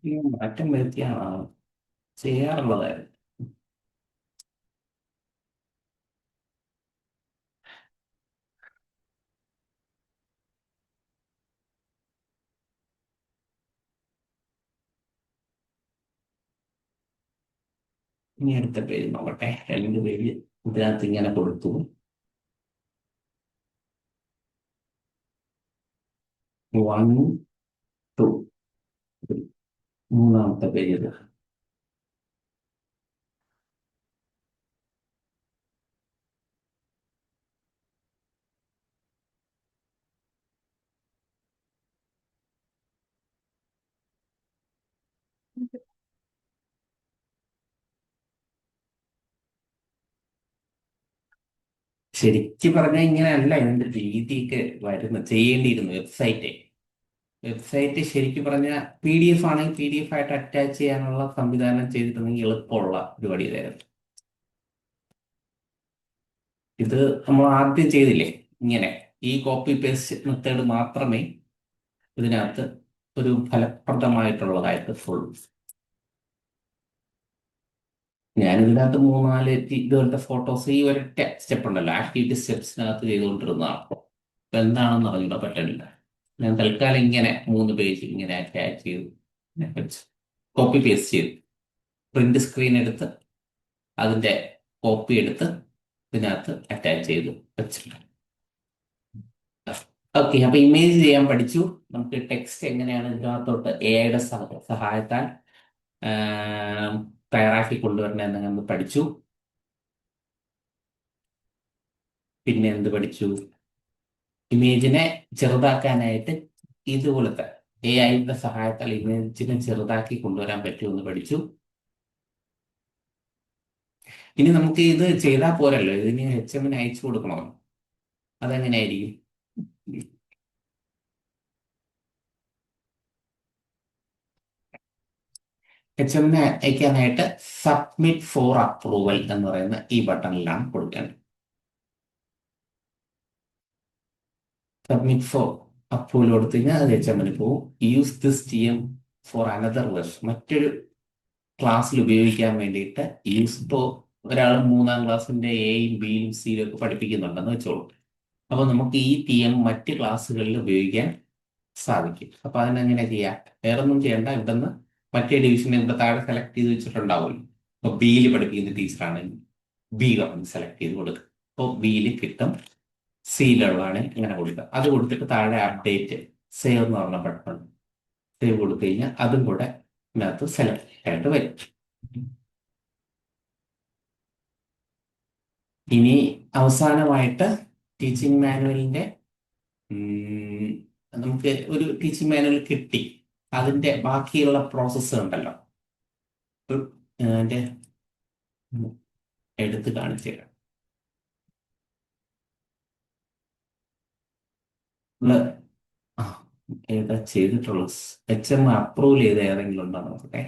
ഈ മാറ്റം വരുത്തിയാണ് ചെയ്യാറുള്ളതായിരുന്നു. ഇനി അടുത്ത പേര് നോക്കട്ടെ. രണ്ട് പേര് ഇതിനകത്ത് ഇങ്ങനെ കൊടുത്തു. 1, 2, മൂന്നാമത്തെ പേര് ഇത്. ശരിക്കും പറഞ്ഞാൽ ഇങ്ങനെയല്ല ഇതിന്റെ രീതിയൊക്കെ ചെയ്യേണ്ടിയിരുന്നു. വെബ്സൈറ്റ് ശരിക്കും പറഞ്ഞാൽ PDF ആണെങ്കിൽ PDF ആയിട്ട് അറ്റാച്ച് ചെയ്യാനുള്ള സംവിധാനം ചെയ്തിട്ടുണ്ടെങ്കിൽ എളുപ്പമുള്ള പരിപാടി ഇതായിരുന്നു. ഇത് നമ്മൾ ആദ്യം ചെയ്തില്ലേ ഇങ്ങനെ, ഈ കോപ്പി പേസ്റ്റ് മെത്തേഡ് മാത്രമേ ഇതിനകത്ത് ഒരു ഫലപ്രദമായിട്ടുള്ളതായിട്ട് ഫുൾ. ഞാൻ ഇതിനകത്ത് മൂന്നാല് ഇതുപോലത്തെ ഫോട്ടോസ് ഈ ഒരൊറ്റ സ്റ്റെപ്പ് ഉണ്ടല്ലോ, ആക്ടിവിറ്റി സ്റ്റെപ്സിനകത്ത് ചെയ്തുകൊണ്ടിരുന്നതാണ്. ഇപ്പൊ എന്താണെന്ന് അറിഞ്ഞൂടാ, പറ്റണില്ല. ഞാൻ തൽക്കാലം ഇങ്ങനെ 3 പേജ് ഇങ്ങനെ അറ്റാച്ച് ചെയ്തു, കോപ്പി പേസ്റ്റ് ചെയ്തു, പ്രിന്റ് സ്ക്രീൻ എടുത്ത് അതിന്റെ കോപ്പി എടുത്ത് ഇതിനകത്ത് അറ്റാച്ച് ചെയ്തു വെച്ചിട്ടുണ്ട്. ഓക്കെ, അപ്പൊ ഇമേജ് ചെയ്യാൻ പഠിച്ചു. നമുക്ക് ടെക്സ്റ്റ് എങ്ങനെയാണ് ഇതിനകത്തോട്ട് AI സഹായത്താൽ ആം, തയ്യാറാക്കി കൊണ്ടുവരണമെന്ന് നമ്മൾ പഠിച്ചു. പിന്നെ എന്ത് പഠിച്ചു? ഇമേജിനെ ചെറുതാക്കാനായിട്ട് ഇതുപോലത്തെ AI സഹായത്താൽ ഇമേജിനെ ചെറുതാക്കി കൊണ്ടുവരാൻ പറ്റുമെന്ന് പഠിച്ചു. ഇനി നമുക്ക് ഇത് ചെയ്താൽ പോരല്ലോ, ഇതിന് HMന് അയച്ചു കൊടുക്കണോ? അതെങ്ങനെയായിരിക്കും? HMന് അയക്കാനായിട്ട് സബ്മിറ്റ് ഫോർ അപ്രൂവൽ എന്ന് പറയുന്ന ഈ ബട്ടണിലാണ് കൊടുക്കേണ്ടത്. സബ്മിറ്റ് ഫോർ അപ്രൂവൽ കൊടുത്തു കഴിഞ്ഞാൽ അത് HMന് പോകും. Use this TM for another version, മറ്റൊരു ക്ലാസ്സിൽ ഉപയോഗിക്കാൻ വേണ്ടിയിട്ട് യൂസ്. ഇപ്പോൾ ഒരാൾ 3ാം ക്ലാസ്സിന്റെ Aയും Bയും Cയും ഒക്കെ പഠിപ്പിക്കുന്നുണ്ടെന്ന് വെച്ചോളൂ. അപ്പോൾ നമുക്ക് ഈ TM മറ്റ് ക്ലാസ്സുകളിൽ ഉപയോഗിക്കാൻ സാധിക്കും. അപ്പൊ അതിനെങ്ങനെ ചെയ്യാം? വേറൊന്നും ചെയ്യണ്ട. ഇവിടുന്ന് മറ്റേ ഡിവിഷൻ ഇവിടെ താഴെ സെലക്ട് ചെയ്ത് വെച്ചിട്ടുണ്ടാവുമല്ലോ. ഇപ്പൊ Bയിൽ പഠിപ്പിക്കുന്ന ടീച്ചറാണെങ്കിൽ B കമ്പനി സെലക്ട് ചെയ്ത് കൊടുക്കുക. അപ്പോൾ Bയിൽ കിട്ടും. Cയിലുള്ളതാണ് ഇങ്ങനെ കൊടുക്കുക. അത് കൊടുത്തിട്ട് താഴെ അപ്ഡേറ്റ് സേവ് എന്ന് പറഞ്ഞ ബട്ടൺ സേവ് കൊടുത്തു കഴിഞ്ഞാൽ അതും കൂടെ ഇതിനകത്ത് സെലക്ട് ആയിട്ട് വരും. ഇനി അവസാനമായിട്ട് ടീച്ചിങ് മാനുവലിന്റെ നമുക്ക് ഒരു ടീച്ചിങ് മാനുവൽ കിട്ടി. അതിന്റെ ബാക്കിയുള്ള പ്രോസസ്സ് ഉണ്ടല്ലോ, അതിന്റെ എടുത്ത് കാണിച്ചു തരാം. നമ്മള് ആ ഏതാ ചെയ്തിട്ടുള്ളത്? HM അപ്രൂവൽ ചെയ്ത് ഏതെങ്കിലും ഉണ്ടോ നോക്കട്ടെ.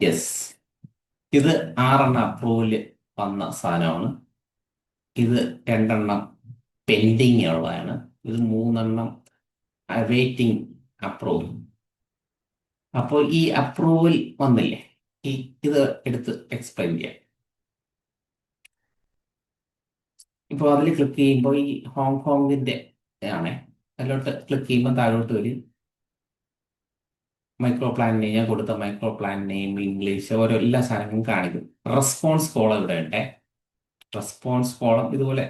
യെസ്, ഇത് 6 അപ്രൂവല് വന്ന സാധനമാണ്. ഇത് 2 പെൻഡിങ് ഉള്ളതാണ്. ഇത് 3 അവൈറ്റിംഗ് അപ്രൂവൽ. അപ്പോൾ ഈ അപ്രൂവൽ വന്നില്ലേ, ഈ ഇത് എടുത്ത് എക്സ്പ്ലെയിൻ ചെയ്യാം. ഇപ്പോൾ അതിൽ ക്ലിക്ക് ചെയ്യുമ്പോൾ ഈ ഹോങ്കോങ്ങിന്റെ ആണ്. അതിലോട്ട് ക്ലിക്ക് ചെയ്യുമ്പോൾ താഴോട്ട് വരും. മൈക്രോ പ്ലാൻ നെയിം, ഞാൻ കൊടുത്ത മൈക്രോ പ്ലാൻ നെയിം, ഇംഗ്ലീഷ്, ഓരോ എല്ലാ സാധനങ്ങളും കാണിക്കും. റെസ്പോൺസ് കോളം ഇവിടെ ഉണ്ട്. റെസ്പോൺസ് കോളം ഇതുപോലെ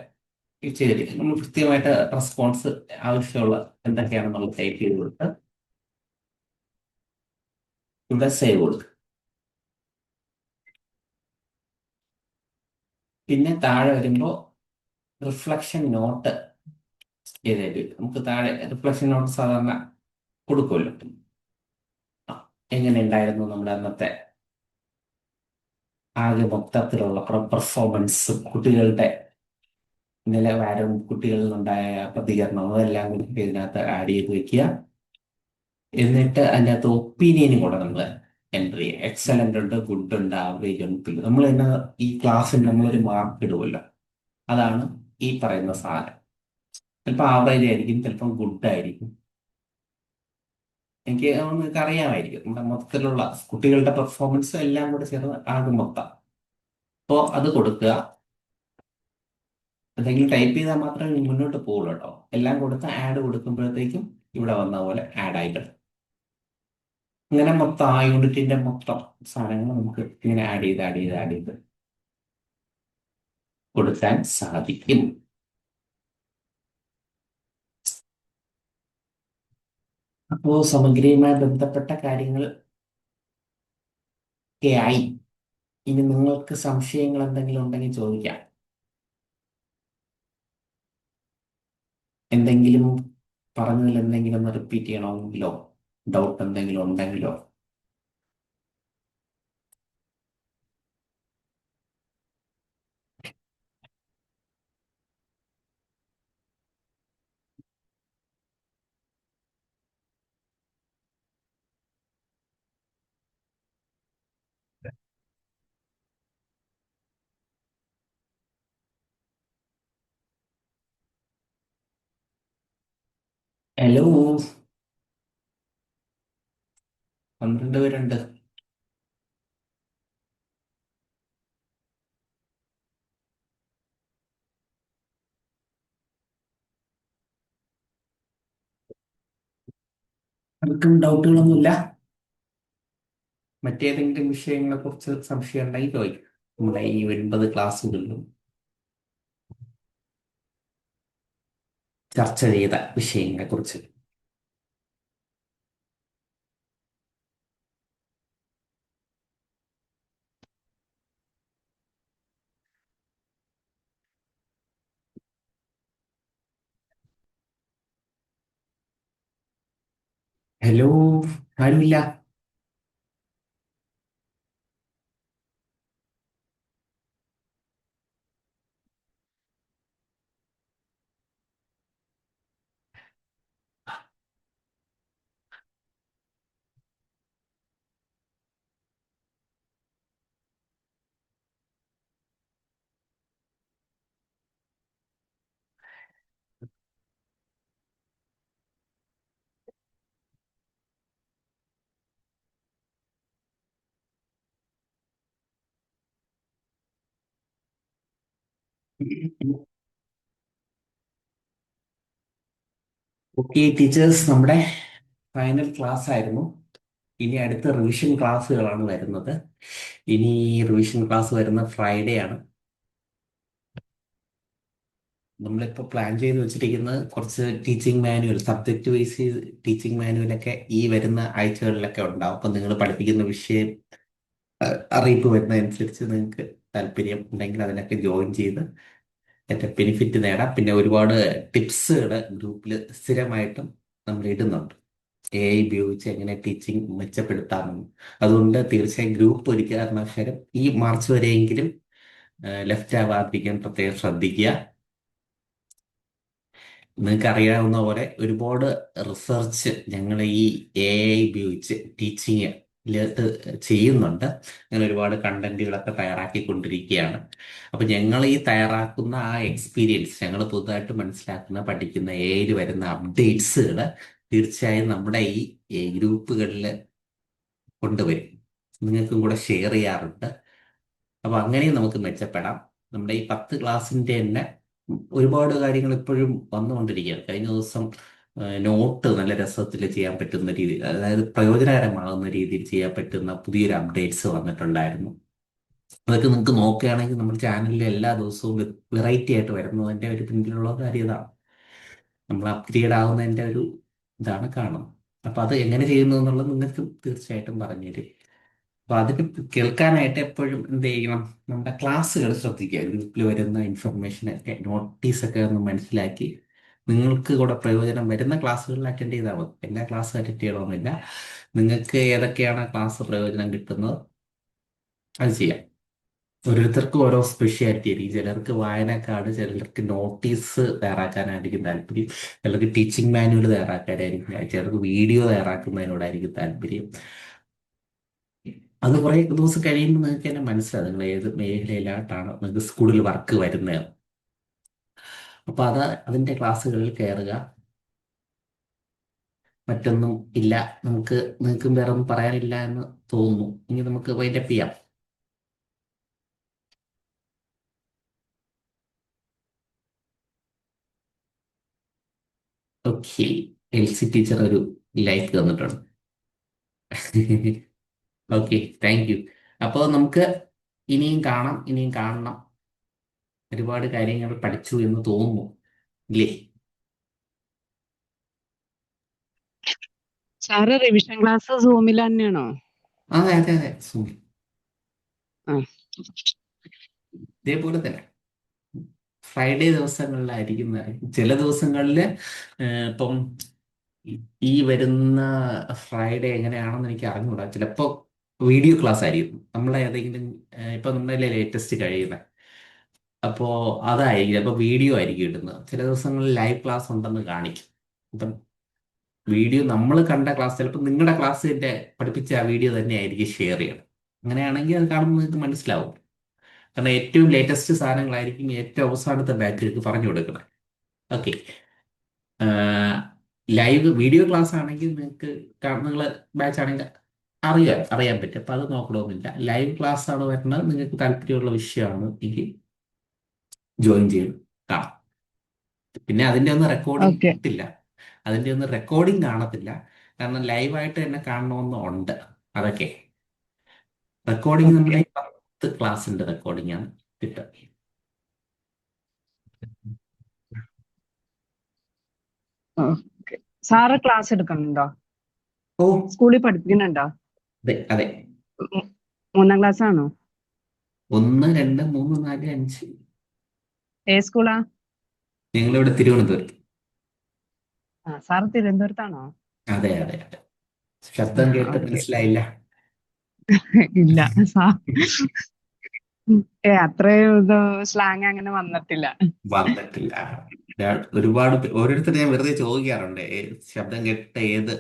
ചെയ്തിരിക്കും. നമ്മൾ കൃത്യമായിട്ട് റെസ്പോൺസ് ആവശ്യമുള്ള എന്തൊക്കെയാണെന്നുള്ളത് ടൈപ്പ് ചെയ്ത് കൊടുത്ത് ഇവിടെ സേവ് കൊടുക്കും. പിന്നെ താഴെ വരുമ്പോൾ റിഫ്ലക്ഷൻ നോട്ട് ചെയ്തേക്ക്. നമുക്ക് താഴെ റിഫ്ലക്ഷൻ നോട്ട് സാധാരണ കൊടുക്കുമല്ലോ. ആ, എങ്ങനെ ഉണ്ടായിരുന്നു നമ്മുടെ അന്നത്തെ ആകെ മൊത്തത്തിലുള്ള പെർഫോമൻസ്, കുട്ടികളുടെ നിലവാരവും കുട്ടികളിൽ നിന്നുണ്ടായ പ്രതികരണവും അതെല്ലാം കൂടി ഇതിനകത്ത് ആഡ് ചെയ്ത് വെക്കുക. എന്നിട്ട് അതിനകത്ത് ഒപ്പീനിയനും കൂടെ നമ്മൾ എൻട്രി ചെയ്യുക. എക്സലന്റ് ഉണ്ട്, ഗുഡ് ഉണ്ട്, ആവറേജ് ഉണ്ട്. നമ്മൾ തന്നെ ഈ ക്ലാസ്സിൽ നമ്മളൊരു മാർക്ക് ഇടുമല്ലോ, അതാണ് ഈ പറയുന്ന സാധനം. ചിലപ്പോൾ ആവറേജ് ആയിരിക്കും, ചിലപ്പം ഗുഡ് ആയിരിക്കും. എനിക്ക് നിങ്ങൾക്ക് അറിയാമായിരിക്കും നമ്മുടെ മൊത്തത്തിലുള്ള കുട്ടികളുടെ പെർഫോമൻസ് എല്ലാം കൂടെ ചേർന്ന് ആകെ മൊത്തം. അപ്പോൾ അത് കൊടുക്കുക. എന്തെങ്കിലും ടൈപ്പ് ചെയ്താൽ മാത്രമേ മുന്നോട്ട് പോകുള്ളൂ കേട്ടോ. എല്ലാം കൊടുത്ത് ആഡ് കൊടുക്കുമ്പോഴത്തേക്കും ഇവിടെ വന്ന പോലെ ആഡ് ആയി കിട്ടും. ഇങ്ങനെ മൊത്തം ആ യൂണിറ്റിന്റെ മൊത്തം സാധനങ്ങൾ നമുക്ക് ഇങ്ങനെ ആഡ് ചെയ്ത് കൊടുക്കാൻ സാധിക്കും. അപ്പോ സമഗ്രയുമായി ബന്ധപ്പെട്ട കാര്യങ്ങൾ ഒക്കെ ആയി. ഇനി നിങ്ങൾക്ക് സംശയങ്ങൾ എന്തെങ്കിലും ഉണ്ടെങ്കിൽ ചോദിക്കാം. എന്തെങ്കിലും പറഞ്ഞതിൽ എന്തെങ്കിലും ഒന്ന് റിപ്പീറ്റ് ചെയ്യണമെങ്കിലോ ഡൗട്ട് എന്തെങ്കിലും ഉണ്ടെങ്കിലോ. ഹലോ, 12 പേരുണ്ട്. ആർക്കും ഡൗട്ടുകളൊന്നുമില്ല. മറ്റേതെങ്കിലും വിഷയങ്ങളെ കുറിച്ച് സംശയം ഉണ്ടെങ്കിൽ ചോദിക്കും. നമ്മുടെ ഈ 9 ക്ലാസ്സുകളിലും ചർച്ച ചെയ്ത വിഷയങ്ങളെ കുറിച്ച്. ഹലോ, ആരുമില്ല. ഓക്കെ ടീച്ചേഴ്സ്, നമ്മുടെ ഫൈനൽ ക്ലാസ് ആയിരുന്നു. ഇനി അടുത്ത റിവിഷൻ ക്ലാസ്സുകളാണ് വരുന്നത്. ഇനി റിവിഷൻ ക്ലാസ് വരുന്ന ഫ്രൈഡേ ആണ്. നമ്മളിപ്പോൾ പ്ലാൻ ചെയ്ത് വെച്ചിരിക്കുന്നത് കുറച്ച് teaching manual, subject wise teaching മാനുവലൊക്കെ ഈ വരുന്ന ആഴ്ചകളിലൊക്കെ ഉണ്ടാവും. അപ്പം നിങ്ങൾ പഠിപ്പിക്കുന്ന വിഷയം അറിയിപ്പ് വരുന്നതനുസരിച്ച് നിങ്ങൾക്ക് താല്പര്യം ഉണ്ടെങ്കിൽ അതിനൊക്കെ ജോയിൻ ചെയ്ത് എൻ്റെ ബെനിഫിറ്റ് നേടാം. പിന്നെ ഒരുപാട് ടിപ്സുകൾ ഗ്രൂപ്പിൽ സ്ഥിരമായിട്ടും നമ്മൾ ഇടുന്നുണ്ട്. AI ഉപയോഗിച്ച് എങ്ങനെ ടീച്ചിങ് മെച്ചപ്പെടുത്താമെന്ന്. അതുകൊണ്ട് തീർച്ചയായും ഗ്രൂപ്പ് ഒരു കാരണവശാലും ഈ മാർച്ച് വരെയെങ്കിലും ലെഫ്റ്റ് ആവാതിരിക്കാൻ പ്രത്യേകം ശ്രദ്ധിക്കുക. നിങ്ങൾക്ക് അറിയാവുന്ന പോലെ ഒരുപാട് റിസർച്ച് ഞങ്ങൾ ഈ AI ഉപയോഗിച്ച് ടീച്ചിങ് ചെയ്യുന്നുണ്ട്. അങ്ങനെ ഒരുപാട് കണ്ടന്റുകളൊക്കെ തയ്യാറാക്കിക്കൊണ്ടിരിക്കുകയാണ്. അപ്പൊ ഞങ്ങൾ ഈ തയ്യാറാക്കുന്ന ആ എക്സ്പീരിയൻസ്, ഞങ്ങൾ പുതുതായിട്ട് മനസ്സിലാക്കുന്ന പഠിക്കുന്ന AI വരുന്ന അപ്ഡേറ്റ്സുകൾ തീർച്ചയായും നമ്മുടെ ഈ ഗ്രൂപ്പുകളിൽ കൊണ്ടുവരും. നിങ്ങൾക്കും കൂടെ ഷെയർ ചെയ്യാറുണ്ട്. അപ്പൊ അങ്ങനെയും നമുക്ക് മെച്ചപ്പെടാം. നമ്മുടെ ഈ 10 ക്ലാസ്സിന്റെ തന്നെ ഒരുപാട് കാര്യങ്ങൾ ഇപ്പോഴും വന്നുകൊണ്ടിരിക്കുകയാണ്. കഴിഞ്ഞ ദിവസം നോട്ട് നല്ല രസത്തിൽ ചെയ്യാൻ പറ്റുന്ന രീതിയിൽ, അതായത് പ്രയോജനകരമാകുന്ന രീതിയിൽ ചെയ്യാൻ പറ്റുന്ന പുതിയൊരു അപ്ഡേറ്റ്സ് വന്നിട്ടുണ്ടായിരുന്നു. അതൊക്കെ നിങ്ങൾക്ക് നോക്കുകയാണെങ്കിൽ നമ്മുടെ ചാനലിൽ എല്ലാ ദിവസവും വെറൈറ്റി ആയിട്ട് വരുന്നതിൻ്റെ ഒരു പിന്നിലുള്ള കാര്യം ഇതാണ്. നമ്മൾ അപ്ഗ്രേഡ് ആവുന്നതിൻ്റെ ഒരു ഇതാണ് കാണുന്നത്. അപ്പൊ അത് എങ്ങനെ ചെയ്യുന്നു എന്നുള്ളത് നിങ്ങൾക്ക് തീർച്ചയായിട്ടും പറഞ്ഞുതരും. അപ്പൊ അതിന് കേൾക്കാനായിട്ട് എപ്പോഴും എന്ത് ചെയ്യണം, നമ്മുടെ ക്ലാസ്സുകൾ ശ്രദ്ധിക്കുക. ഗ്രൂപ്പിൽ വരുന്ന ഇൻഫർമേഷനൊക്കെ, നോട്ടീസൊക്കെ ഒന്ന് മനസ്സിലാക്കി നിങ്ങൾക്ക് കൂടെ പ്രയോജനം വരുന്ന ക്ലാസ്സുകളിൽ അറ്റൻഡ് ചെയ്താൽ മതി. എല്ലാ ക്ലാസ്സും അറ്റൻഡ് ചെയ്യണമെന്നില്ല. നിങ്ങൾക്ക് ഏതൊക്കെയാണ് ക്ലാസ് പ്രയോജനം കിട്ടുന്നത് അത് ചെയ്യാം. ഓരോരുത്തർക്കും ഓരോ സ്പെഷ്യാലിറ്റി ആയിരിക്കും. ചിലർക്ക് വായനക്കാട്, ചിലർക്ക് നോട്ടീസ് തയ്യാറാക്കാനായിരിക്കും താല്പര്യം, ചിലർക്ക് ടീച്ചിങ് മാനുവൽ തയ്യാറാക്കാനായിരിക്കും, ചിലർക്ക് വീഡിയോ തയ്യാറാക്കുന്നതിനോടായിരിക്കും താല്പര്യം. അത് കുറേ ദിവസം കഴിയുമ്പോൾ നിങ്ങൾക്ക് തന്നെ മനസ്സിലാവും നിങ്ങൾ ഏത് മേഖലയിലായിട്ടാണ് നിങ്ങൾക്ക് സ്കൂളിൽ വർക്ക് വരുന്നത്. അപ്പൊ അതിന്റെ ക്ലാസ്സുകളിൽ കയറുക. മറ്റൊന്നും ഇല്ല. നിങ്ങൾക്കും വേറെ ഒന്നും പറയാനില്ല എന്ന് തോന്നുന്നു. ഇനി നമുക്ക് വൈൻഡപ്പ് ചെയ്യാം. ഓക്കെ, എൽസി ടീച്ചർ ഒരു ലൈക്ക് തന്നിട്ടുണ്ട്. Okay, thank you. അപ്പോൾ നമുക്ക് ഇനിയും കാണാം, ഇനിയും കാണണം. ഒരുപാട് കാര്യങ്ങൾ പഠിച്ചു എന്ന് തോന്നുന്നു, ഇല്ലേ? സാറ് റിവിഷൻ ക്ലാസ് സൂമിൽ തന്നെയാണോ? അതെ അതെ അതെ, സുഖം. ആ, ഇതേപോലെ തന്നെ ഫ്രൈഡേ ദിവസങ്ങളിലായിരിക്കും ചില ദിവസങ്ങളിൽ. ഇപ്പം ഈ വരുന്ന ഫ്രൈഡേ എങ്ങനെയാണെന്ന് എനിക്ക് അറിഞ്ഞുകൂടാ. ചിലപ്പോൾ വീഡിയോ ക്ലാസ് ആയിരിക്കും നമ്മളെ ഏതെങ്കിലും, ഇപ്പൊ നമ്മുടെ ലേറ്റസ്റ്റ് കഴിയുന്നത്. അപ്പോൾ അതായിരിക്കും, അപ്പോൾ വീഡിയോ ആയിരിക്കും ഇടുന്നത്. ചില ദിവസങ്ങളിൽ ലൈവ് ക്ലാസ് ഉണ്ടെന്ന് കാണിക്കും. ഇപ്പം വീഡിയോ നമ്മൾ കണ്ട ക്ലാസ് ചിലപ്പോൾ നിങ്ങളുടെ ക്ലാസ്സിന്റെ പഠിപ്പിച്ച ആ വീഡിയോ തന്നെ ആയിരിക്കും ഷെയർ ചെയ്യണം. അങ്ങനെയാണെങ്കിൽ അത് കാണുമ്പോൾ നിങ്ങൾക്ക് മനസ്സിലാവും. കാരണം ഏറ്റവും ലേറ്റസ്റ്റ് സാധനങ്ങളായിരിക്കും ഏറ്റവും അവസാനത്തെ ബാച്ചിലേക്ക് പറഞ്ഞു കൊടുക്കുന്നത്. ഓക്കെ. ലൈവ് വീഡിയോ ക്ലാസ് ആണെങ്കിൽ നിങ്ങൾക്ക്, നിങ്ങൾ ബാച്ച് ആണെങ്കിൽ അറിയാൻ പറ്റും. അപ്പൊ അത് നോക്കണമെന്നില്ല. ലൈവ് ക്ലാസ് ആണ് വരുന്നത്, നിങ്ങൾക്ക് താല്പര്യമുള്ള വിഷയമാണ് എങ്കിൽ ജോയിൻ ചെയ്ത് കാണാം. പിന്നെ അതിന്റെ ഒന്നും റെക്കോർഡിംഗ് ഓക്കെ. കിട്ടില്ല, അതിന്റെ ഒന്നും റെക്കോർഡിംഗ് കാണത്തില്ല. കാരണം ലൈവായിട്ട് തന്നെ കാണണമെന്നും ഉണ്ട്. അതൊക്കെ റെക്കോർഡിംഗ് ഓക്കെ. നമ്മുടെ ഈ 10 ക്ലാസ്സിന്റെ റെക്കോർഡിംഗ് ആണ് കിട്ടുക. ഓക്കെ. സാറ് ക്ലാസ് എടുക്കുന്നുണ്ടോ? ഓ, സ്കൂളിൽ പഠിപ്പിക്കുന്നുണ്ടോ? അതെ അതെ. ഉം, മൂന്നാം ക്ലാസ് ആണോ? 1, 2, 3, 4, 5. ഏ സ്കൂളാ? ഞങ്ങളിവിടെ തിരുവനന്തപുരത്ത്. സാറ് തിരുവനന്തപുരത്താണോ? അതെ അതെ അതെ. ശബ്ദം കേട്ട് ഓക്കെ. മനസ്സിലായില്ല? ഇല്ല. സാ അത്രയും ഇത് സ്ലാങ് അങ്ങനെ വന്നിട്ടില്ല. വന്നിട്ടില്ല. ഒരുപാട് ഓരോരുത്തർ ഞാൻ വെറുതെ ചോദിക്കാറുണ്ട്, ശബ്ദം കേട്ട് ഏത്,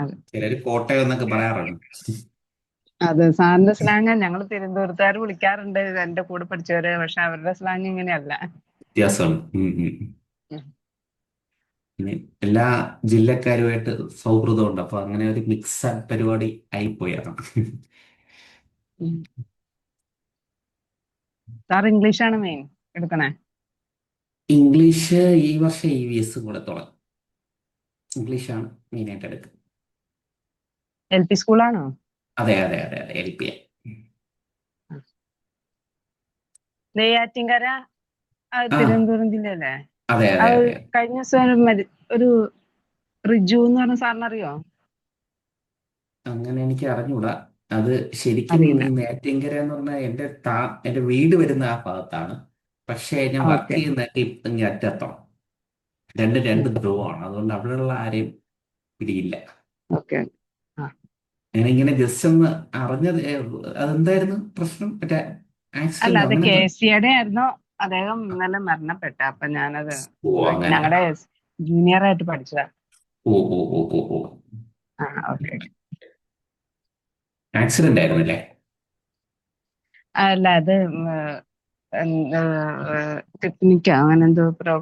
അതെ. ചിലര് കോട്ടയം എന്നൊക്കെ പറയാറുണ്ട്. അതെ, സാറിന്റെ സ്ലാങ് ഞങ്ങൾ തിരുവനന്തപുരത്തുകാർ വിളിക്കാറുണ്ട് എന്റെ കൂടെ പഠിച്ചവര്, പക്ഷെ അവരുടെ സ്ലാങ് ഇങ്ങനെയല്ല. വ്യത്യാസമാണ്. ഉം. പിന്നെ എല്ലാ ജില്ലക്കാരുമായിട്ട് സൗഹൃദമുണ്ട്. അപ്പൊ അങ്ങനെ ഒരു മിക്സ് പരിപാടി ആയിപ്പോയാണ്. ഉം. സാർ ഇംഗ്ലീഷാണ് മെയിൻ എടുക്കണേ? ഇംഗ്ലീഷ് ഈ വർഷം EVS കൂടെ തുടങ്ങും. ഇംഗ്ലീഷാണ് മെയിനായിട്ട് എടുക്കുന്നത്. LP സ്കൂളാണോ? അതെ അതെ അതെ അതെ, LP. നെയ്യാറ്റിൻകര ആ, തിരുവനന്തപുരം ജില്ലയല്ലേ? അതെ അതെ അത് അതെ. കഴിഞ്ഞ ദിവസം ഒരു റിജു എന്ന് പറഞ്ഞ സാറിന് അറിയോ? അങ്ങനെ എനിക്ക് അറിഞ്ഞൂടാ. അത് ശരിക്കും അറിയില്ല. ഈ നെയ്യാറ്റിൻകര എന്ന് പറഞ്ഞാൽ എന്റെ വീട് വരുന്ന ആ ഭാഗത്താണ്. പക്ഷേ ഞാൻ വർക്ക് ഓക്കെ. ചെയ്യുന്നതൊക്കെ ഇപ്പം ഇങ്ങനെ അറ്റത്താണ്. രണ്ടും രണ്ട് ധ്രുവമാണ്. അതുകൊണ്ട് അവിടെയുള്ള ആരെയും പിടിയില്ല. ഓക്കെ. ആ, ഞാനിങ്ങനെ ജസ്റ്റ് ഒന്ന് അറിഞ്ഞത്. അതെന്തായിരുന്നു പ്രശ്നം? മറ്റേ അല്ല, ആക്സിഡന്റ് അത് അങ്ങനെ കെ എന്തോ? സി യുടെ ആയിരുന്നു. അദ്ദേഹം ഇന്നലെ മരണപ്പെട്ട. അപ്പൊ ഞാനത് ഓ, അങ്ങനെ. ഞങ്ങളുടെ ജൂനിയർ ആയിട്ട് പഠിച്ചതാ. ഓ ഓ ഓ ഓ ഓ. ഓക്കെ. ആക്സിഡന്റ് ആയിരുന്നല്ലേ? അല്ല, അത് കിഡ്നിക്കോ അങ്ങനെ എന്തോ പ്രോബ്ലം